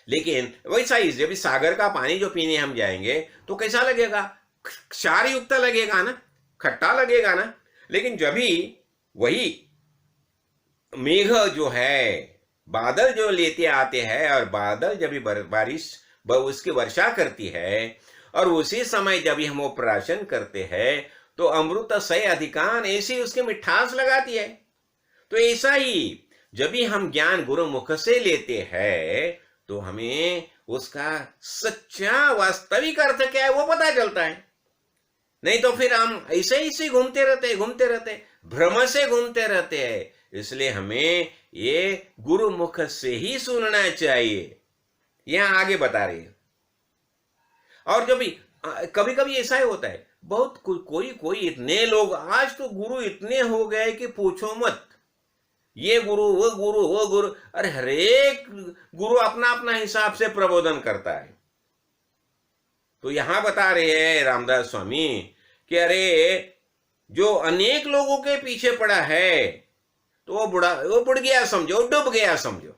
लेकिन वैसा ही जब सागर का पानी जो पीने हम जाएंगे तो कैसा लगेगा, क्षार युक्त लगेगा ना, खट्टा लगेगा ना। लेकिन जब भी वही मेघ जो है, बादल जो लेते आते हैं, और बादल जब भी बारिश उसकी वर्षा करती है, और उसी समय जब भी हम वो प्राशन करते हैं तो अमृत से अधिकान, ऐसी उसकी मिठास लगाती है। तो ऐसा ही जब भी हम ज्ञान गुरु मुख से लेते हैं तो हमें उसका सच्चा वास्तविक अर्थ क्या है वो पता चलता है। नहीं तो फिर हम ऐसे घूमते रहते, भ्रम से घूमते रहते हैं। इसलिए हमें ये गुरु मुख से ही सुनना चाहिए, यहां आगे बता रही है। और जो भी कभी कभी ऐसा ही होता है, बहुत कोई इतने लोग आज तो गुरु इतने हो गए कि पूछो मत, ये गुरु वो गुरु वो गुरु। अरे हरेक गुरु अपना अपना हिसाब से प्रबोधन करता है। तो यहां बता रहे हैं रामदास स्वामी कि अरे जो अनेक लोगों के पीछे पड़ा है तो वो बुड़ गया समझो, डूब गया समझो।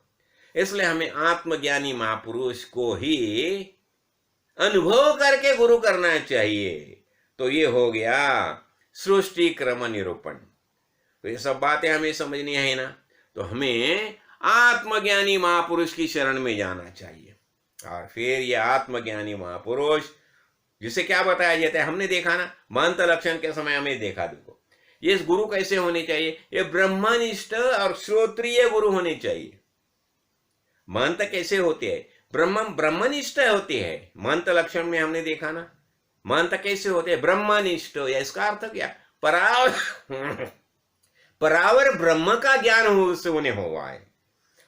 इसलिए हमें आत्मज्ञानी महापुरुष को ही अनुभव करके गुरु करना चाहिए। तो ये हो गया सृष्टि क्रम निरूपण। तो ये सब बातें हमें समझनी है ना, तो हमें आत्मज्ञानी महापुरुष की शरण में जाना चाहिए। और फिर ये आत्मज्ञानी महापुरुष जिसे क्या बताया जाता है, हमने देखा ना महंत लक्षण के समय हमें देखा। देखो ये गुरु कैसे होने चाहिए, ये ब्रह्मनिष्ठ और श्रोत्रिय गुरु होने चाहिए। महंत कैसे होते हैं, ब्रह्मनिष्ठ होते हैं। महंत लक्षण में हमने देखा ना, महंत कैसे होते हैं, ब्रह्मनिष्ठ। इसका अर्थ क्या, परावर ब्रह्म का ज्ञान उन्हें हुआ है।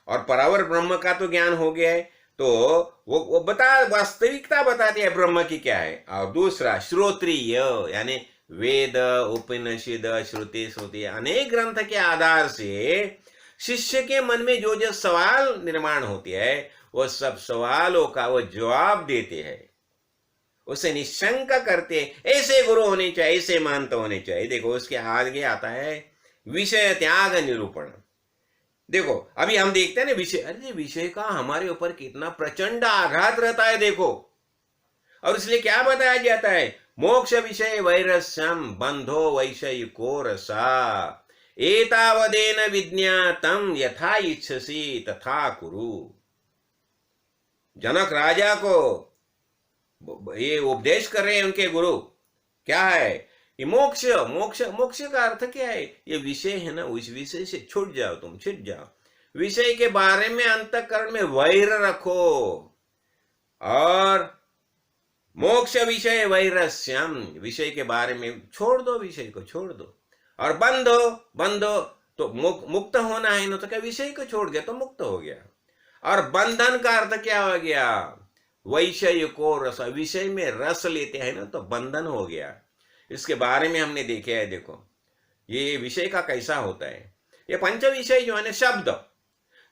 और परावर ब्रह्म का तो ज्ञान हो गया है, तो वो वास्तविकता बताती है ब्रह्म की क्या है। और दूसरा श्रोत्रिय, यानी वेद, उपनिषद, श्रुति श्रुति अनेक ग्रंथ के आधार से शिष्य के मन में जो जो सवाल निर्माण होते हैं, वो सब सवालों का वो जवाब देते हैं, उसे निशंक करते। ऐसे गुरु होने चाहिए, ऐसे मानते होने चाहिए। देखो उसके आगे आता है विषय त्याग निरूपण। देखो अभी हम देखते हैं ना विषय, अरे विषय का हमारे ऊपर कितना प्रचंड आघात रहता है देखो। और इसलिए क्या बताया जाता है, मोक्ष विषय वैरस्यम बंधो वैषयिको रसा एतावदेन विज्ञातम यथा इच्छसि तथा कुरु। जनक राजा को ये उपदेश कर रहे हैं उनके गुरु, क्या है ये मोक्ष। मोक्ष मोक्ष का अर्थ क्या है, ये विषय है ना, उस विषय से छूट जाओ, तुम छूट जाओ। विषय के बारे में अंतःकरण में वैर रखो, और मोक्ष विषय वैरस्यम, विषय के बारे में छोड़ दो, विषय को छोड़ दो। और बंधो, बंधो तो मुक्त होना है ना, तो क्या विषय को छोड़ गया तो मुक्त हो गया। और बंधन का अर्थ क्या हो गया, वैषयिको रस, विषय में रस लेते हैं ना तो बंधन हो गया। इसके बारे में हमने देखे है। देखो ये विषय का कैसा होता है, ये पंच विषय जो है ना, शब्द,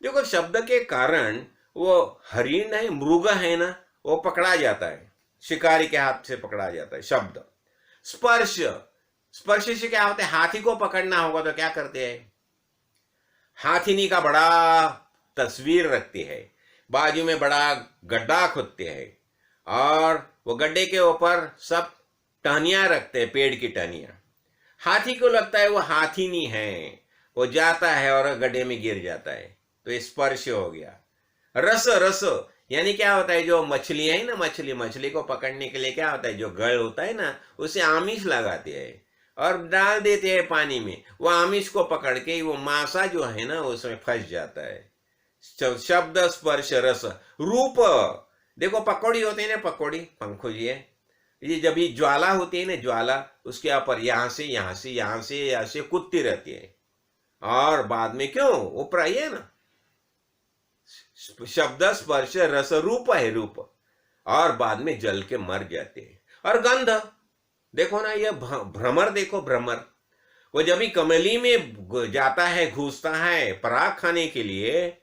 देखो शब्द के कारण वो हरिण है, मृग है ना, वो पकड़ा जाता है, शिकारी के हाथ से पकड़ा जाता है शब्द। स्पर्श, स्पर्श से क्या होता है, हाथी को पकड़ना होगा तो क्या करते हैं, हाथीनी का बड़ा तस्वीर रखते हैं, बाजू में बड़ा गड्ढा खोदते हैं, और वो गड्ढे के ऊपर सब टहनियां रखते हैं, पेड़ की टहनियां। हाथी को लगता है वो हाथीनी है, वो जाता है और गड्ढे में गिर जाता है, तो ये स्पर्श हो गया। रस, रस यानी क्या होता है, जो मछली है ना, मछली को पकड़ने के लिए क्या होता है, जो गड़ होता है ना, उसे आमिष लगाते हैं और डाल देते हैं पानी में, वो आमिष को पकड़ के वो मासा जो है ना उसमें फंस जाता है। शब्द, स्पर्श, रस, रूप। देखो पकौड़ी होते हैं ना, पकौड़ी पंखो जी है, ये जब ये ज्वाला होती है ना, ज्वाला उसके ऊपर यहाँ से कूदती रहती है, और बाद में क्यों ऊपर आई है ना, शब्द, स्पर्श, रस, रूप है, रूप, और बाद में जल के मर जाते हैं। और गंध, देखो ना ये भ्रमर, देखो भ्रमर, वो जब भी कमली में जाता है, घुसता है पराग खाने के लिए,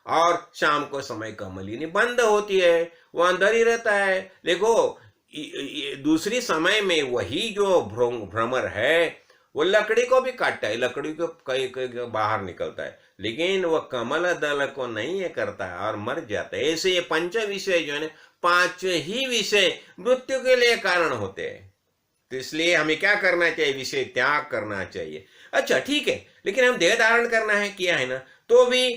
और शाम को समय कमली नहीं बंद होती है, वो अंदर ही रहता है। देखो दूसरी समय में वही जो भ्रमर है वो लकड़ी को भी काटता है, लकड़ी को कई बाहर निकलता है, लेकिन वो कमल दल को नहीं ये करता है और मर जाता है। ऐसे ये पंच विषय जो है ना, पांच ही विषय मृत्यु के लिए कारण होते हैं। तो इसलिए हमें क्या करना चाहिए, विषय त्याग करना चाहिए। अच्छा ठीक है, लेकिन हम देह धारण करना है, किया है ना, तो भी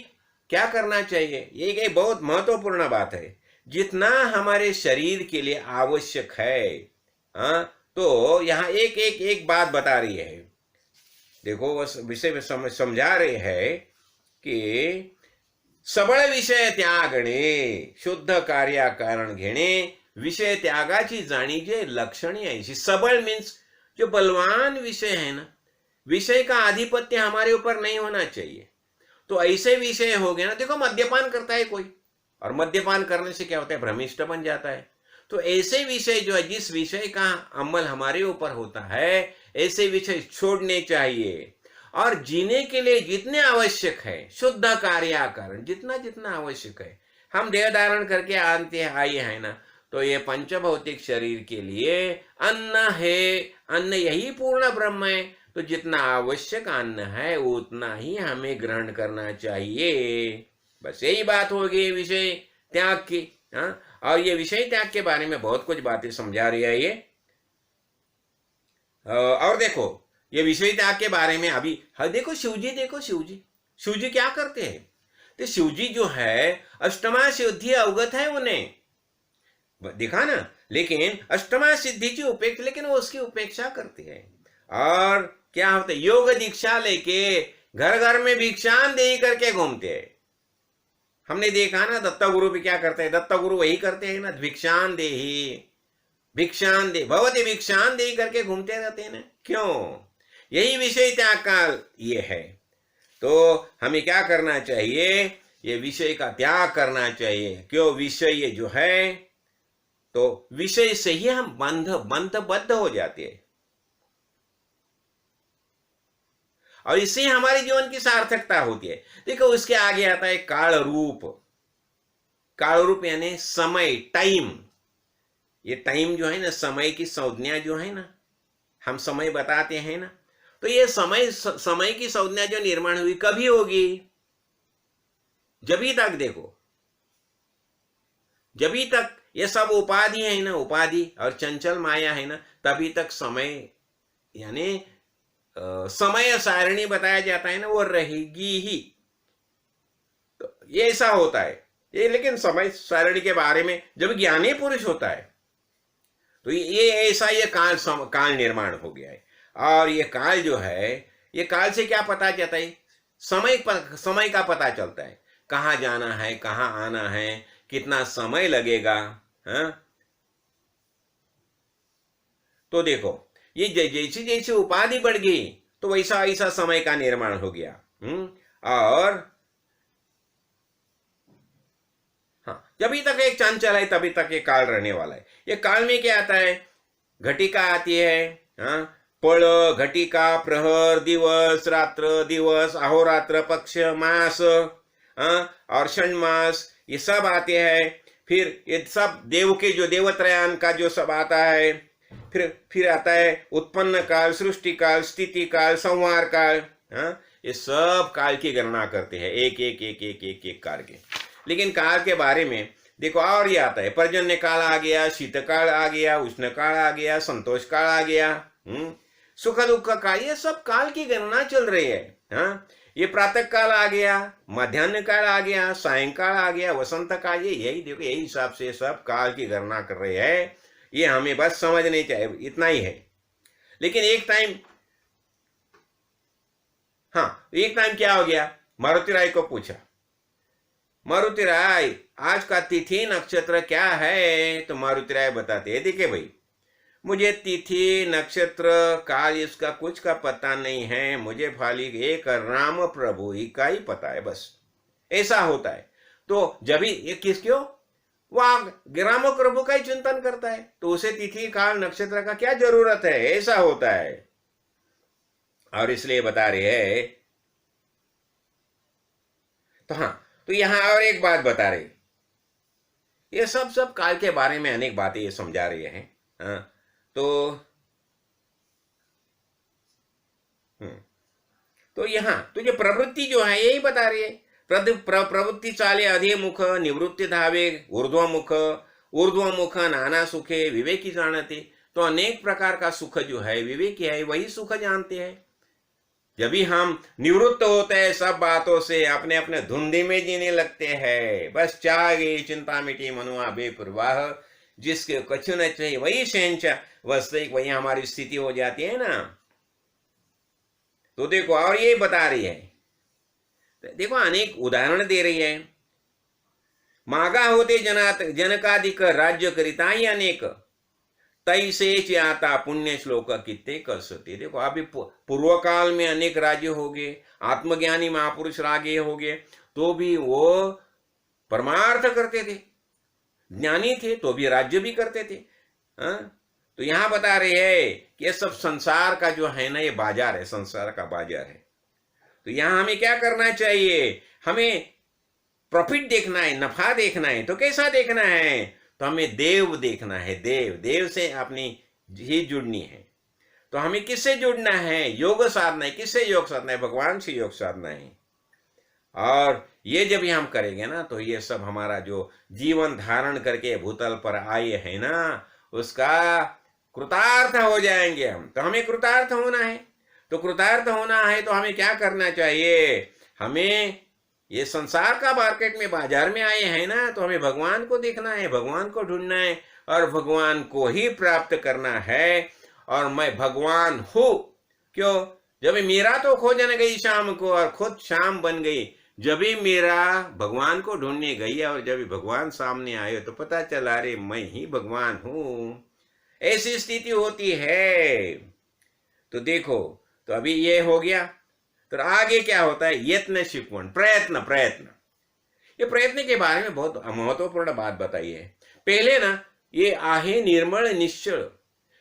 क्या करना चाहिए, ये एक बहुत महत्वपूर्ण बात है। जितना हमारे शरीर के लिए आवश्यक है, हाँ, तो यहाँ एक बात बता रही है। देखो वो विषय में समझा रहे हैं कि सबळ विषय त्यागणे, शुद्ध कार्याकारण घेणे, विषय त्यागाची जाणीजे लक्षणे ऐसी। सबळ मीन्स जो बलवान विषय है ना, विषय का आधिपत्य हमारे ऊपर नहीं होना चाहिए। तो ऐसे विषय हो गए ना, देखो मद्यपान करता है कोई, और मद्यपान करने से क्या होता है, भ्रमिष्ट बन जाता है। तो ऐसे विषय जो है, जिस विषय का अमल हमारे ऊपर होता है, ऐसे विषय छोड़ने चाहिए। और जीने के लिए जितने आवश्यक है, शुद्ध कार्याकारण जितना जितना आवश्यक है, हम देह धारण करके आए हैं ना, तो ये पंचभौतिक शरीर के लिए अन्न है, अन्न यही पूर्ण ब्रह्म है। तो जितना आवश्यक अन्न है उतना ही हमें ग्रहण करना चाहिए। बस यही बात होगी विषय त्याग की। हाँ, और ये विषय त्याग के बारे में बहुत कुछ बातें समझा रही है ये। और देखो ये विषय त्याग के बारे में अभी देखो शिवजी, देखो शिवजी क्या करते हैं। तो शिवजी जो है अष्टमा सिद्धि अवगत है उन्हें, देखा ना, लेकिन अष्टमा सिद्धि की उपेक्षा, लेकिन वो उसकी उपेक्षा करते हैं। और क्या होता है, योग दीक्षा लेके घर घर में भिक्षान दे करके घूमते हैं। हमने देखा ना दत्त गुरु भी क्या करते हैं, दत्त गुरु वही करते हैं ना, भिक्षान दे ही, भिक्षान दे भवती भिक्षान दे करके घूमते रहते हैं ना। क्यों, यही विषय त्याग का ये है। तो हमें क्या करना चाहिए, ये विषय का त्याग करना चाहिए। क्यों? विषय ये जो है, तो विषय से ही हम बद्ध हो जाते हैं, और इससे हमारे जीवन की सार्थकता होती है। देखो, उसके आगे आता है काल रूप। काल रूप यानी समय, टाइम। ये टाइम जो है ना, समय की संज्ञा जो है ना, हम समय बताते हैं ना, तो ये समय की संज्ञा जो निर्माण हुई कभी होगी? जभी तक, देखो, जभी तक ये सब उपाधि है ना, उपाधि और चंचल माया है ना, तभी तक समय यानी समय सारणी बताया जाता है ना, वो रहेगी ही। तो ये ऐसा होता है ये। लेकिन समय सारणी के बारे में जब ज्ञानी पुरुष होता है, तो ये ऐसा ये काल निर्माण हो गया है। और ये काल जो है, ये काल से क्या पता चलता है? समय का पता चलता है, कहाँ जाना है, कहाँ आना है, कितना समय लगेगा। हाँ, तो देखो, ये जैसी जैसी उपाधि बढ़ गई, तो वैसा वैसा समय का निर्माण हो गया। और हाँ, जब तक एक चंचल है तभी तक ये काल रहने वाला है। ये काल में क्या आता है? घटिका आती है, हाँ, पल, घटिका, प्रहर, दिवस, रात्र, दिवस, अहोरात्र, पक्ष, मास, हाँ, और षण्मास, ये सब आते हैं। फिर ये सब देव के जो देवत्रयान का जो सब आता है। फिर आता है उत्पन्न काल, सृष्टि काल, स्थिति काल, संहार काल। हाँ, ये सब काल की गणना करते हैं, एक एक एक एक एक एक काल के। लेकिन काल के बारे में देखो, और ये आता है, पर्जन्य काल आ गया, शीत काल आ गया, उष्ण काल आ गया, संतोष काल आ गया, सुख दुख काल, ये सब काल की गणना चल रही है। हाँ, ये प्रातः काल आ गया, मध्यान्ह काल आ गया, सायंकाल आ गया, वसंत काल, ये यही देखो, यही हिसाब से सब काल की गणना कर रहे हैं। ये हमें बस समझने चाहिए, इतना ही है। लेकिन एक टाइम, हाँ, एक टाइम क्या हो गया? मारुति राय को पूछा, मारुति राय आज का तिथि नक्षत्र क्या है? तो मारुति राय बताते हैं, देखिए भाई, मुझे तिथि नक्षत्र काल इसका कुछ का पता नहीं है, मुझे खाली एक राम प्रभु ही का ही पता है, बस ऐसा होता है। तो जब भी ये क्यों वह राम प्रभु का ही चिंतन करता है, तो उसे तिथि काल नक्षत्र का क्या जरूरत है? ऐसा होता है। और इसलिए बता रहे हैं। तो हाँ, तो यहां और एक बात बता रहे, ये सब काल के बारे में अनेक बातें ये समझा रहे हैं। हाँ, तो यहां तो ये प्रवृत्ति जो है यही बता रही है। प्रवृत्ति चाले अधिमुख, निवृत्ति धावे ऊर्ध्वमुख, ऊर्ध्वमुख नाना सुखे विवेकी जानते। तो अनेक प्रकार का सुख जो है विवेकी है, वही सुख जानते हैं। जब भी हम निवृत्त होते हैं सब बातों से, अपने अपने धुंधी में जीने लगते हैं, बस चाह गई चिंता मिटी मनुआ बेप्रवाह, जिसके कछु न चाहिए वही शहंशाह, वास्तविक वही हमारी स्थिति हो जाती है ना। तो देखो, और ये बता रही है, देखो अनेक उदाहरण दे रही है। मागा होते जनकाधिक राज्य करिता ही अनेक, तैसे आता पुण्य श्लोक कितने कसते। देखो, अभी पूर्व काल में अनेक राज्य हो गए, आत्मज्ञानी महापुरुष रागे हो गए, तो भी वो परमार्थ करते थे, ज्ञानी थे तो भी राज्य भी करते थे। तो यहां बता रहे हैं कि ये सब संसार का जो है ना, ये बाजार है, संसार का बाजार है। तो यहां हमें क्या करना चाहिए? हमें प्रॉफिट देखना है, नफा देखना है। तो कैसा देखना है? तो हमें देव देखना है, देव से अपनी ही जुड़नी है। तो हमें किससे जुड़ना है? योग साधना है। किससे योग साधना है? भगवान से योग साधना है। और ये जब हम करेंगे ना, तो ये सब हमारा जो जीवन धारण करके भूतल पर आए हैं ना, उसका कृतार्थ हो जाएंगे हम। तो हमें कृतार्थ होना है। तो कृतार्थ होना है तो हमें क्या करना चाहिए? हमें ये संसार का मार्केट में, बाजार में आए हैं ना, तो हमें भगवान को देखना है, भगवान को ढूंढना है और भगवान को ही प्राप्त करना है। और मैं भगवान हूं। क्यों? जब मेरा तो खोजन गई शाम को और खुद शाम बन गई। जब भी मेरा भगवान को ढूंढने गई और जब भी भगवान सामने आए तो पता चला, अरे मैं ही भगवान हूं। ऐसी स्थिति होती है। तो देखो, तो अभी ये हो गया। तो आगे क्या होता है? यत्न शिकवण, प्रयत्न। ये प्रयत्न के बारे में बहुत महत्वपूर्ण बात बताई है। पहले ना ये आहे निर्मल निश्चल,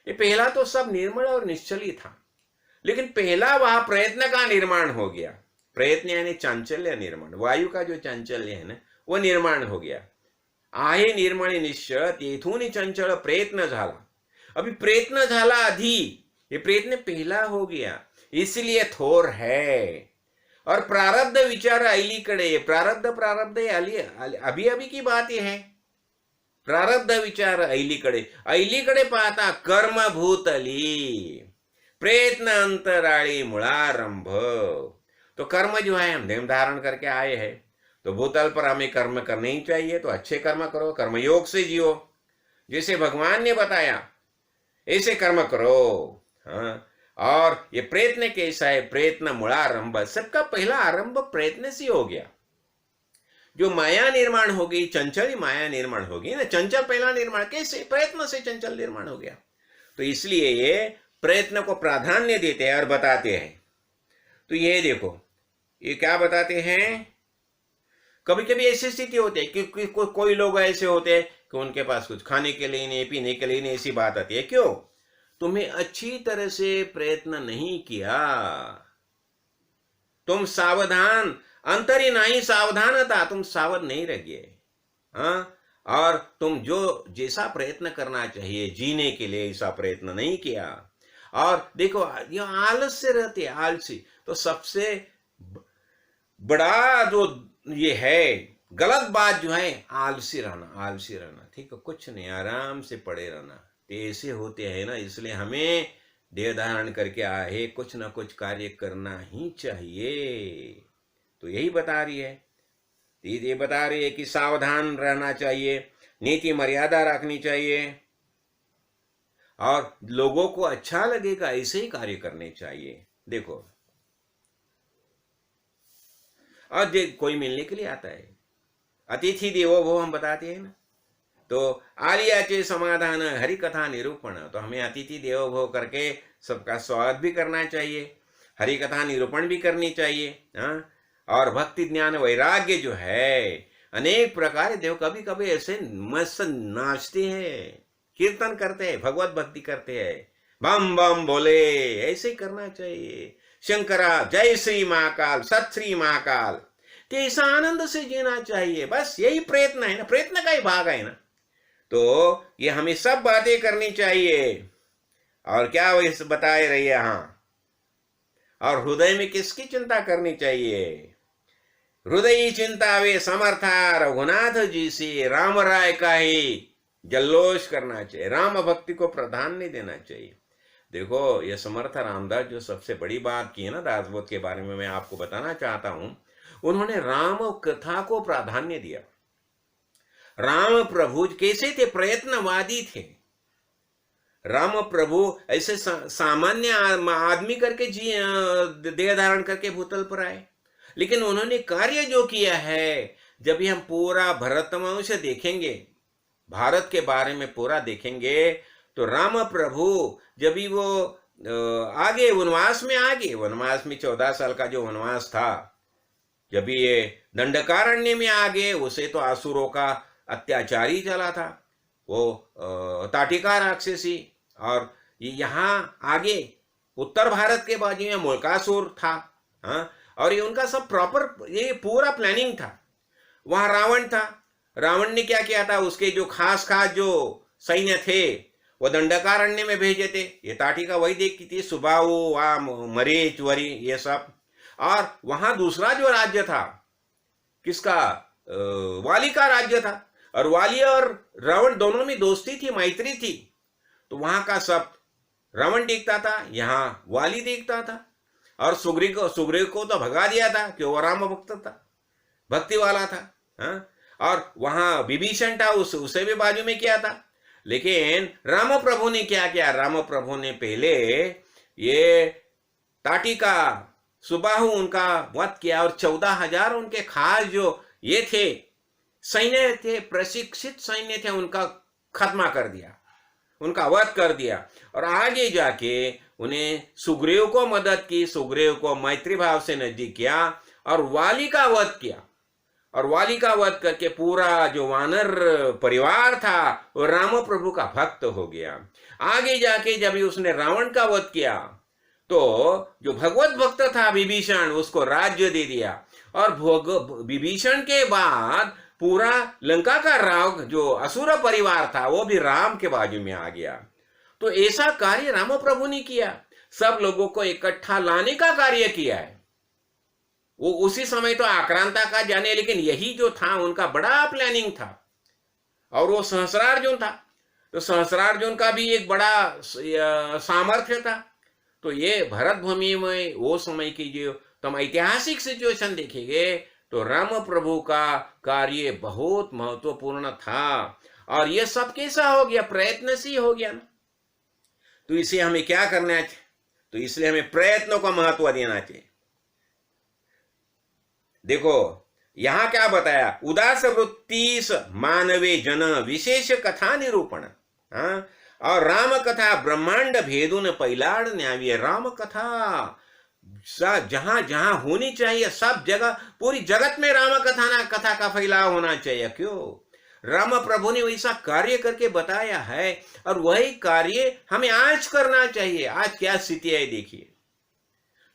ये पहला तो सब निर्मल और निश्चल ही था, लेकिन पहला वह प्रयत्न का निर्माण हो गया। प्रयत्न यानी चांचल्य निर्माण, वायू का जो चांचल्य है ना वो निर्माण हो गया। आहे निर्मळ निश्चळ तेथून चंचल प्रयत्न झाला। अभी प्रयत्न झाला आधी, ये प्रयत्न पहला हो गया, इसलिए थोर है। और प्रारब्ध विचार अलीकडे, प्रारब्ध अभी अभी की बात ये है। प्रारब्ध विचार अलीकडे पाहता कर्म भूतली, प्रयत्न अंतराळी मुळारंभ। तो कर्म जो है हम देह धारण करके आए हैं, तो भूतल पर हमें कर्म करने ही चाहिए। तो अच्छे कर्म करो, कर्मयोग से जियो, जैसे भगवान ने बताया ऐसे कर्म करो। हाँ, और ये प्रयत्न कैसा है, प्रयत्न मूलारंभ, सबका पहला आरंभ प्रयत्न से हो गया। जो माया निर्माण हो गई, चंचल माया निर्माण होगी ना, चंचल पहला निर्माण कैसे, प्रयत्न से चंचल निर्माण हो गया। तो इसलिए ये प्रयत्न को प्राधान्य देते हैं और बताते हैं। तो ये देखो, ये क्या बताते हैं, कभी कभी ऐसी स्थिति होती है कि कोई लोग ऐसे होते हैं कि उनके पास कुछ खाने के लिए नहीं, पीने के लिए नहीं, ऐसी बात आती है। क्यों? तुम्हें अच्छी तरह से प्रयत्न नहीं किया, तुम सावधान, अंतर ही नहीं सावधान था, तुम सावध नहीं रह गए। हाँ, और तुम जो जैसा प्रयत्न करना चाहिए जीने के लिए ऐसा प्रयत्न नहीं किया। और देखो ये आलस्य रहते, आलसी, तो सबसे बड़ा जो ये है गलत बात जो है, आलसी रहना। ठीक है, कुछ नहीं, आराम से पड़े रहना। तो ऐसे होते हैं ना, इसलिए हमें देह धारण करके आए, कुछ ना कुछ कार्य करना ही चाहिए। तो यही बता रही है, ये बता रही है कि सावधान रहना चाहिए, नीति मर्यादा रखनी चाहिए, और लोगों को अच्छा लगेगा ऐसे ही कार्य करने चाहिए। देखो, और कोई मिलने के लिए आता है, अतिथि देवो भव हम बताते हैं ना, तो आलियाचे समाधान हरि कथा निरूपण, तो हमें अतिथि देवो भव करके सबका स्वागत भी करना चाहिए, हरि कथा निरूपण भी करनी चाहिए। हाँ, और भक्ति ज्ञान वैराग्य जो है अनेक प्रकार, देखो कभी कभी ऐसे मस्त नाचते हैं, कीर्तन करते हैं, भगवत भक्ति करते हैं, बम बम बोले, ऐसे ही करना चाहिए। शंकरा जय श्री महाकाल, सत श्री महाकाल, तो ऐसा आनंद से जीना चाहिए। बस यही प्रयत्न है ना, प्रयत्न का ही भाग है ना। तो ये हमें सब बातें करनी चाहिए। और क्या वो बताए रही है, हाँ, और हृदय में किसकी चिंता करनी चाहिए, हृदय चिंता वे समर्था रघुनाथ जी से, राम राय का ही जल्लोष करना चाहिए, राम भक्ति को प्राधान्य देना चाहिए। देखो ये समर्थ रामदास जो सबसे बड़ी बात की है ना दासबोध के बारे में, मैं आपको बताना चाहता हूं, उन्होंने राम कथा को प्राधान्य दिया। राम प्रभु कैसे थे, प्रयत्नवादी थे। राम प्रभु ऐसे सामान्य आदमी करके जी देह धारण करके भूतल पर आए, लेकिन उन्होंने कार्य जो किया है, जब भी हम पूरा भरतवंश देखेंगे, भारत के बारे में पूरा देखेंगे, तो राम प्रभु जब भी वो आगे वनवास में, आगे वनवास में 14 साल का जो वनवास था, जब भी ये दंडकारण्य में आगे, उसे तो असुरों का अत्याचारी चला था, वो ताटिका राक्षसी, और यहाँ आगे उत्तर भारत के बाजू में मुल्कासुर था। हाँ, और ये उनका सब प्रॉपर ये पूरा प्लानिंग था। वहाँ रावण था, रावण ने क्या किया था, उसके जो खास जो सैन्य थे वो दंडकारण्य में भेजे थे। ये ताटिका वही देखती थी, सुबाहु वहाँ मरीच वरी ये सब। और वहाँ दूसरा जो राज्य था किसका, वाली का राज्य था, और वाली और रावण दोनों में दोस्ती थी, मैत्री थी। तो वहाँ का सब रावण देखता था, यहाँ वाली देखता था, और सुग्रीव को तो भगा दिया था कि वो राम भक्त था, भक्ति वाला था। हाँ, और वहाँ विभीषण था, उसे भी बाजू में किया था। लेकिन राम प्रभु ने क्या किया, राम प्रभु ने पहले ये ताटिका सुबाहु उनका वध किया, और 14,000 उनके खास जो ये थे सैन्य थे, प्रशिक्षित सैन्य थे, उनका खत्मा कर दिया, उनका वध कर दिया। और आगे जाके उन्हें सुग्रीव को मदद की, सुग्रीव को मैत्री भाव से नजदीक किया, और वाली का वध किया। और वाली का वध करके पूरा जो वानर परिवार था वो राम प्रभु का भक्त हो गया। आगे जाके जब उसने रावण का वध किया तो जो भगवत भक्त था विभीषण, उसको राज्य दे दिया। और विभीषण के बाद पूरा लंका का राव जो असुर परिवार था वो भी राम के बाजू में आ गया। तो ऐसा कार्य राम प्रभु ने किया, सब लोगों को इकट्ठा लाने का कार्य किया है। वो उसी समय तो आक्रांता का जाने, लेकिन यही जो था उनका बड़ा प्लानिंग था। और वो सहस्रार्जुन था, तो सहस्रार्जुन का भी एक बड़ा सामर्थ्य था। तो ये भरत भूमि में वो समय की जो तुम ऐतिहासिक सिचुएशन देखेंगे तो राम प्रभु का कार्य बहुत महत्वपूर्ण था। और ये सब कैसा हो गया? प्रयत्न से हो गया ना। तो इसे हमें क्या करना चाहिए? तो इसलिए हमें प्रयत्नों को महत्व देना चाहिए। देखो यहां क्या बताया, उदास वृत्ति मानवे जन विशेष कथा निरूपण। हाँ, और राम कथा ब्रह्मांड भेदुन पैलाड़ न्यावी। राम कथा जहां जहां होनी चाहिए, सब जगह पूरी जगत में राम कथा का फैलाव होना चाहिए। क्यों? राम प्रभु ने वैसा कार्य करके बताया है और वही कार्य हमें आज करना चाहिए। आज क्या स्थिति है देखिए,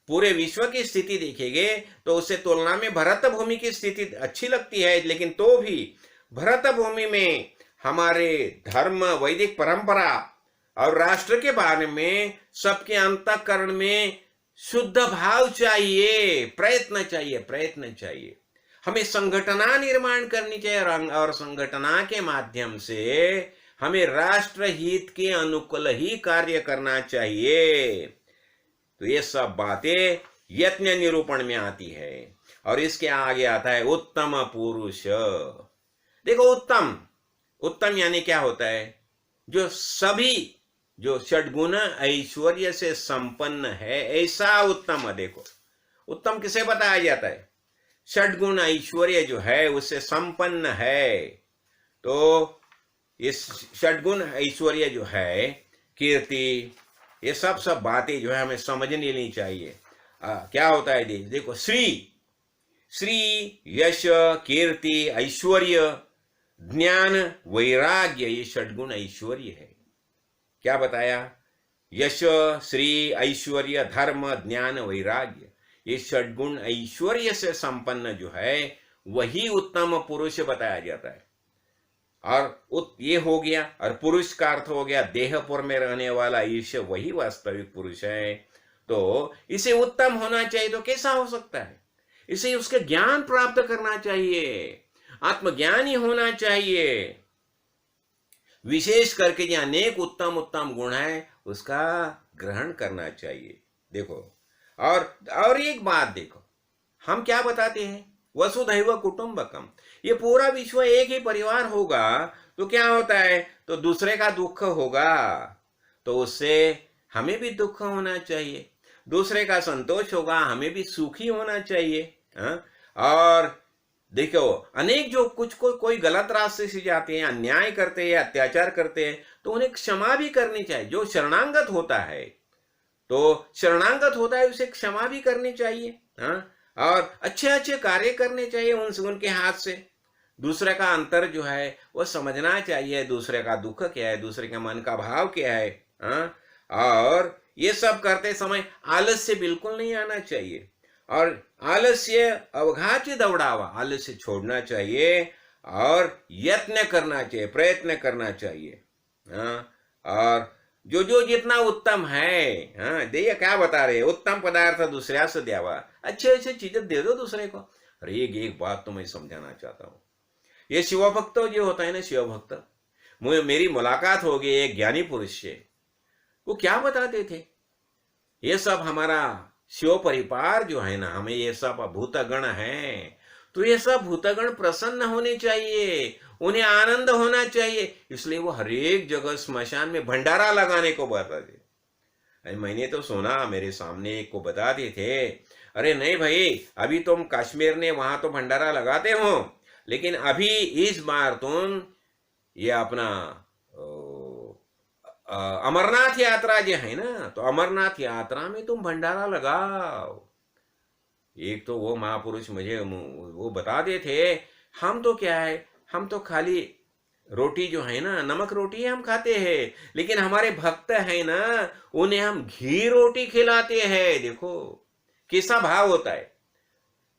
पूरे विश्व की स्थिति देखेंगे तो उससे तुलना में भरत भूमि की स्थिति अच्छी लगती है, लेकिन तो भी भरत भूमि में हमारे धर्म, वैदिक परंपरा और राष्ट्र के बारे में सबके अंतःकरण में शुद्ध भाव चाहिए, प्रयत्न चाहिए। हमें संगठना निर्माण करनी चाहिए और संगठना के माध्यम से हमें राष्ट्र हित के अनुकूल ही कार्य करना चाहिए। तो ये सब बातें यत्न निरूपण में आती है। और इसके आगे आता है उत्तम पुरुष। देखो उत्तम यानी क्या होता है? जो सभी जो षड्गुण ऐश्वर्य से संपन्न है, ऐसा उत्तम। देखो उत्तम किसे बताया जाता है? षड्गुण ऐश्वर्य जो है उससे संपन्न है। तो इस षड्गुण ऐश्वर्य जो है, कीर्ति, ये सब बातें जो है हमें समझने लेनी चाहिए। क्या होता है? देखो श्री यश, कीर्ति, ऐश्वर्य, ज्ञान, वैराग्य, ये षड्गुण ऐश्वर्य है। क्या बताया? यश, श्री, ऐश्वर्य, धर्म, ज्ञान, वैराग्य, ये षड्गुण ऐश्वर्य से संपन्न जो है वही उत्तम पुरुष बताया जाता है। और ये हो गया। और पुरुष का अर्थ हो गया देहपुर में रहने वाला ईश, वही वास्तविक पुरुष है। तो इसे उत्तम होना चाहिए। तो कैसा हो सकता है? इसे उसके ज्ञान प्राप्त करना चाहिए, आत्मज्ञानी होना चाहिए। विशेष करके जो अनेक उत्तम गुण है उसका ग्रहण करना चाहिए। देखो और एक बात देखो, हम क्या बताते हैं? वसुधैव कुटुंबकम। ये पूरा विश्व एक ही परिवार होगा तो क्या होता है? तो दूसरे का दुख होगा तो उससे हमें भी दुख होना चाहिए। दूसरे का संतोष होगा, हमें भी सुखी होना चाहिए। और देखो अनेक जो कोई गलत रास्ते से जाते हैं, अन्याय करते हैं, अत्याचार करते हैं, तो उन्हें क्षमा भी करनी चाहिए। जो शरणागत होता है उसे क्षमा भी करनी चाहिए। और अच्छे कार्य करने चाहिए उनके हाथ से। दूसरे का अंतर जो है वो समझना चाहिए, दूसरे का दुख क्या है, दूसरे के मन का भाव क्या है। और ये सब करते समय आलस्य बिल्कुल नहीं आना चाहिए। और आलस्य अवघाची दौड़ावा, आलस्य छोड़ना चाहिए और यत्न करना चाहिए, प्रयत्न करना चाहिए। और जो जितना उत्तम है, देखिए क्या बता रहे, उत्तम पदार्थ दूसरे से द्यावा। अच्छे चीजें दे दो दूसरे को। अरे एक बात तो मैं समझाना चाहता हूँ। ये शिवभक्त जो होता है ना, शिवभक्त, मेरी मुलाकात हो गई एक ज्ञानी पुरुष से। वो क्या बताते थे? ये सब हमारा शिव परिवार जो है ना, हमें ये सब भूतगण है, तो ये सब भूतगण प्रसन्न होने चाहिए, उन्हें आनंद होना चाहिए। इसलिए वो हर एक जगह स्मशान में भंडारा लगाने को बताते। अरे मैंने तो सुना, मेरे सामने एक को बताते थे, अरे नहीं भाई, अभी तुम कश्मीर ने वहां तो भंडारा लगाते हो, लेकिन अभी इस बार तुम ये अपना अमरनाथ यात्रा जो है ना, तो अमरनाथ यात्रा में तुम भंडारा लगाओ। एक तो वो महापुरुष मुझे वो बताते थे, हम तो क्या है, हम तो खाली रोटी जो है ना, नमक रोटी हम खाते हैं, लेकिन हमारे भक्त है ना, उन्हें हम घी रोटी खिलाते हैं। देखो कैसा भाव होता है।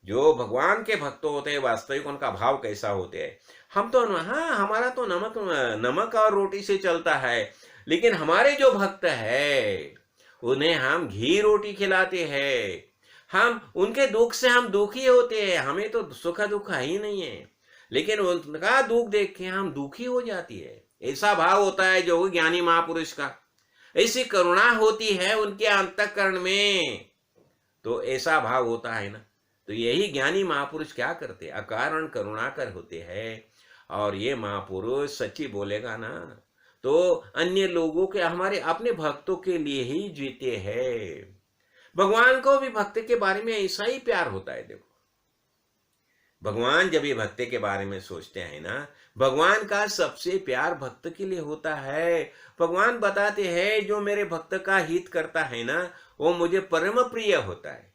जो भगवान के भक्त होते हैं वास्तविक, उनका भाव कैसा होते हैं। हम तो हाँ, हमारा तो नमक नमक और रोटी से चलता है, लेकिन हमारे जो भक्त है उन्हें हम घी रोटी खिलाते हैं। हम उनके दुख से हम दुखी होते हैं, हमें तो सुख दुख ही नहीं है, लेकिन उनका दुख देख के हम दुखी हो जाती है। ऐसा भाव होता है जो ज्ञानी महापुरुष का, ऐसी करुणा होती है उनके अंतःकरण में, तो ऐसा भाव होता है ना। तो यही ज्ञानी महापुरुष क्या करते, अकारण करुणाकर होते हैं। और ये महापुरुष सच्ची बोलेगा ना, तो अन्य लोगों के, हमारे अपने भक्तों के लिए ही जीते हैं। भगवान को भी भक्त के बारे में ऐसा ही प्यार होता है। देखो भगवान जब ये भक्त के बारे में सोचते हैं ना, भगवान का सबसे प्यार भक्त के लिए होता है। भगवान बताते हैं जो मेरे भक्त का हित करता है ना, वो मुझे परम प्रिय होता है,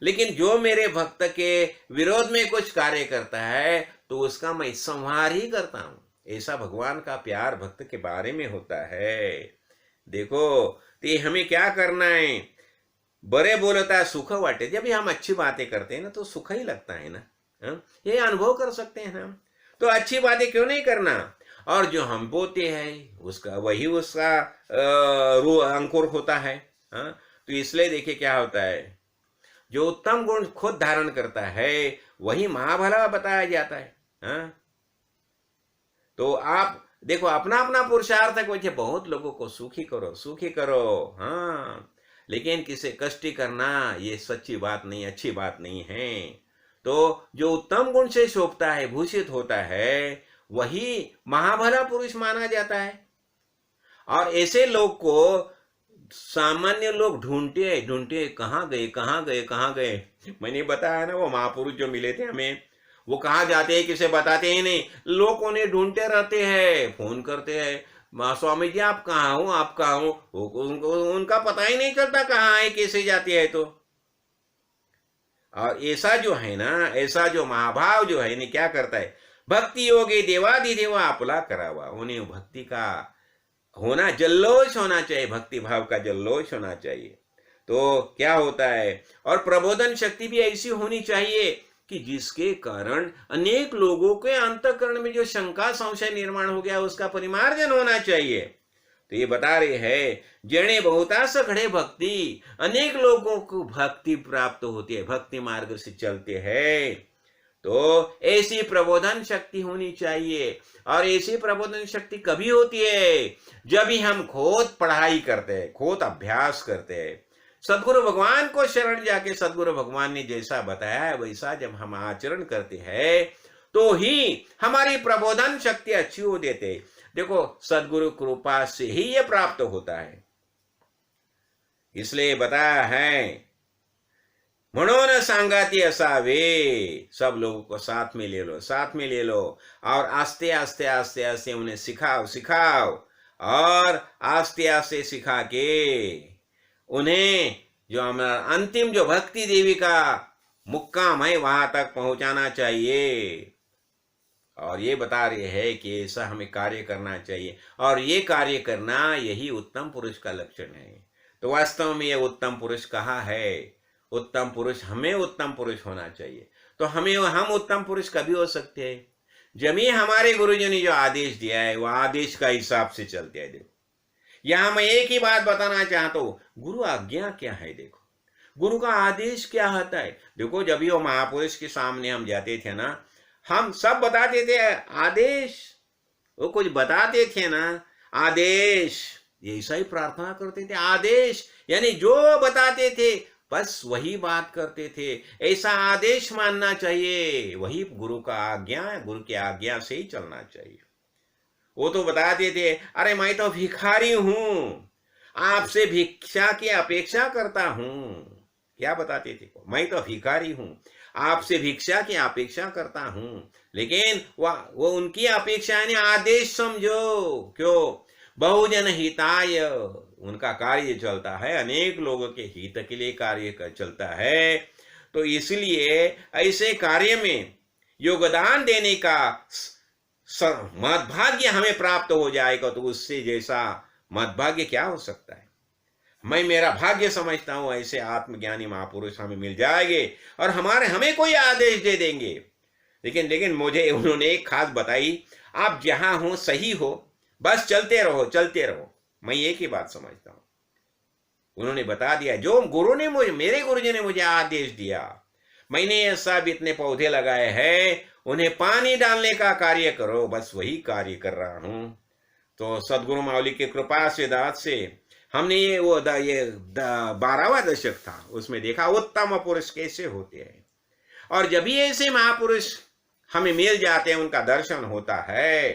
लेकिन जो मेरे भक्त के विरोध में कुछ कार्य करता है तो उसका मैं संहार ही करता हूं। ऐसा भगवान का प्यार भक्त के बारे में होता है। देखो तो हमें क्या करना है, बड़े बोलता है सुख वाटे, जब भी हम अच्छी बातें करते हैं ना तो सुख ही लगता है ना, ये अनुभव कर सकते हैं हम। तो अच्छी बातें क्यों नहीं करना, और जो हम बोलते हैं उसका वही उसका अंकुर होता है। तो इसलिए देखिए क्या होता है, जो उत्तम गुण खुद धारण करता है वही महाभला बताया जाता है। तो आप देखो अपना अपना पुरुषार्थ है, बहुत लोगों को सुखी करो सुखी करो, हाँ, लेकिन किसे कष्ट करना ये सच्ची बात नहीं, अच्छी बात नहीं है। तो जो उत्तम गुण से शोभता है, भूषित होता है, वही महाभला पुरुष माना जाता है। और ऐसे लोग को सामान्य लोग ढूंढते ढूंढते कहाँ गए कहाँ गए कहाँ गए। मैंने बताया ना वो महापुरुष जो मिले थे हमें, वो कहाँ जाते हैं किसे बताते ही नहीं, लोग उन्हें ढूंढते रहते हैं, फोन करते हैं, स्वामी जी आप कहाँ हो आप कहाँ हो, उनका पता ही नहीं चलता कहाँ है कैसे जाते हैं। तो और ऐसा जो है ना, ऐसा जो महाभाव जो है ना क्या करता है, भक्ति योगे देवादिदेवा आपला करावा, उन्हें भक्ति का होना, जल्लोष होना चाहिए, भक्ति भाव का जल्लोष होना चाहिए। तो क्या होता है, और प्रबोधन शक्ति भी ऐसी होनी चाहिए कि जिसके कारण अनेक लोगों के अंतःकरण में जो शंका संशय निर्माण हो गया उसका परिमार्जन होना चाहिए। तो ये बता रहे हैं, जने बहुतास खड़े भक्ति, अनेक लोगों को भक्ति प्राप्त होती है, भक्ति मार्ग से चलते हैं। तो ऐसी प्रबोधन शक्ति होनी चाहिए। और ऐसी प्रबोधन शक्ति कभी होती है जब ही हम खोद पढ़ाई करते हैं, खोद अभ्यास करते हैं, सदगुरु भगवान को शरण जाके सदगुरु भगवान ने जैसा बताया है वैसा जब हम आचरण करते हैं तो ही हमारी प्रबोधन शक्ति अच्छी हो देते। देखो सदगुरु कृपा से ही यह प्राप्त होता है। इसलिए बताया है, मनोन सांगाती असावे, सब लोगों को साथ में ले लो, साथ में ले लो, और आस्ते आस्ते आस्ते आस्ते उन्हें सिखाओ सिखाओ, और आस्ते आस्ते सिखा के उन्हें जो हमारा अंतिम जो भक्ति देवी का मुक्काम है वहां तक पहुंचाना चाहिए। और ये बता रहे हैं कि ऐसा हमें कार्य करना चाहिए, और ये कार्य करना यही उत्तम पुरुष का लक्षण है। तो वास्तव में ये उत्तम पुरुष कहाँ है, उत्तम पुरुष, हमें उत्तम पुरुष होना चाहिए। तो हम उत्तम पुरुष कभी हो सकते हैं जब ही हमारे गुरुजी ने जो आदेश दिया है वो आदेश का हिसाब से चलते हैं। देखो यहां मैं एक ही बात बताना चाहता हूं, गुरु आज्ञा क्या है, देखो गुरु का आदेश क्या होता है। देखो जब भी वो महापुरुष के सामने हम जाते थे ना, हम सब बताते थे आदेश, वो कुछ बताते थे ना आदेश, ऐसा ही प्रार्थना करते थे आदेश, यानी जो बताते थे बस वही बात करते थे, ऐसा आदेश मानना चाहिए, वही गुरु का आज्ञा है, गुरु की आज्ञा से ही चलना चाहिए। वो तो बताते थे अरे मैं तो भिखारी हूं, आपसे भिक्षा की अपेक्षा करता हूं, क्या बताते थे, मैं तो भिखारी हूं, आपसे भिक्षा की अपेक्षा करता हूं। लेकिन वो उनकी अपेक्षा ने आदेश समझो, क्यों, बहुजन हिताय, उनका कार्य चलता है, अनेक लोगों के हित के लिए कार्य चलता है। तो इसलिए ऐसे कार्य में योगदान देने का मद्भाग्य हमें प्राप्त हो जाएगा, तो उससे जैसा मद्भाग्य क्या हो सकता है। मैं मेरा भाग्य समझता हूं ऐसे आत्मज्ञानी महापुरुष हमें मिल जाएंगे और हमें कोई आदेश दे देंगे। लेकिन मुझे उन्होंने एक खास बताई, आप जहां हो सही हो, बस चलते रहो चलते रहो। मैं एक ही बात समझता हूं, उन्होंने बता दिया जो मेरे गुरुजी ने मुझे आदेश दिया, मैंने ये सब इतने पौधे लगाए हैं, उन्हें पानी डालने का कार्य करो, बस वही कार्य कर रहा हूं। तो सदगुरु मावली की कृपा से दाद से हमने ये 12वां दशक था, उसमें देखा उत्तम पुरुष कैसे होते हैं। और जब भी ऐसे महापुरुष हमें मिल जाते हैं, उनका दर्शन होता है,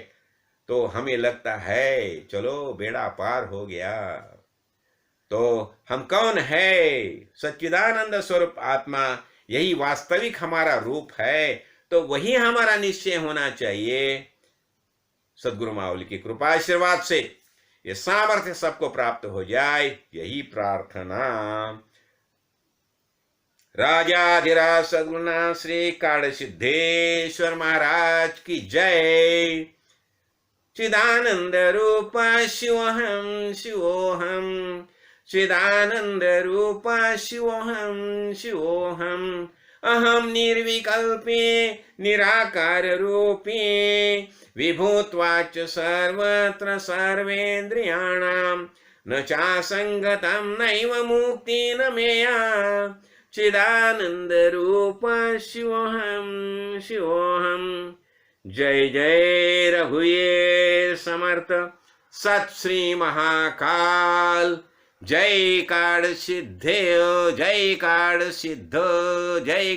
तो हमें लगता है चलो बेड़ा पार हो गया। तो हम कौन है? सच्चिदानंद स्वरूप आत्मा, यही वास्तविक हमारा रूप है। तो वही हमारा निश्चय होना चाहिए। सदगुरु मावली की कृपा आशीर्वाद से ये सामर्थ्य सबको प्राप्त हो जाए, यही प्रार्थना। राजाधिराज सद्गुरुनाथ श्री काड़ सिद्धेश्वर महाराज की जय। चिदानंद रूप शिवोहम शिवोहम, चिदानंद रूप शिवोहम शिवोहम, अहम निर्विकल्पे निराकार रूपे, विभूत्वाच सर्वत्र सर्वेन्द्रियाणां, न चासंगतं नैव मुक्ति न मेया। चिदानंद रूप शिवोहम शिवोहम। जय जय रघुवीर समर्थ सत श्री महाकाल। जय काड़ सिद्धेयो, जय काड़ सिद्धो, जय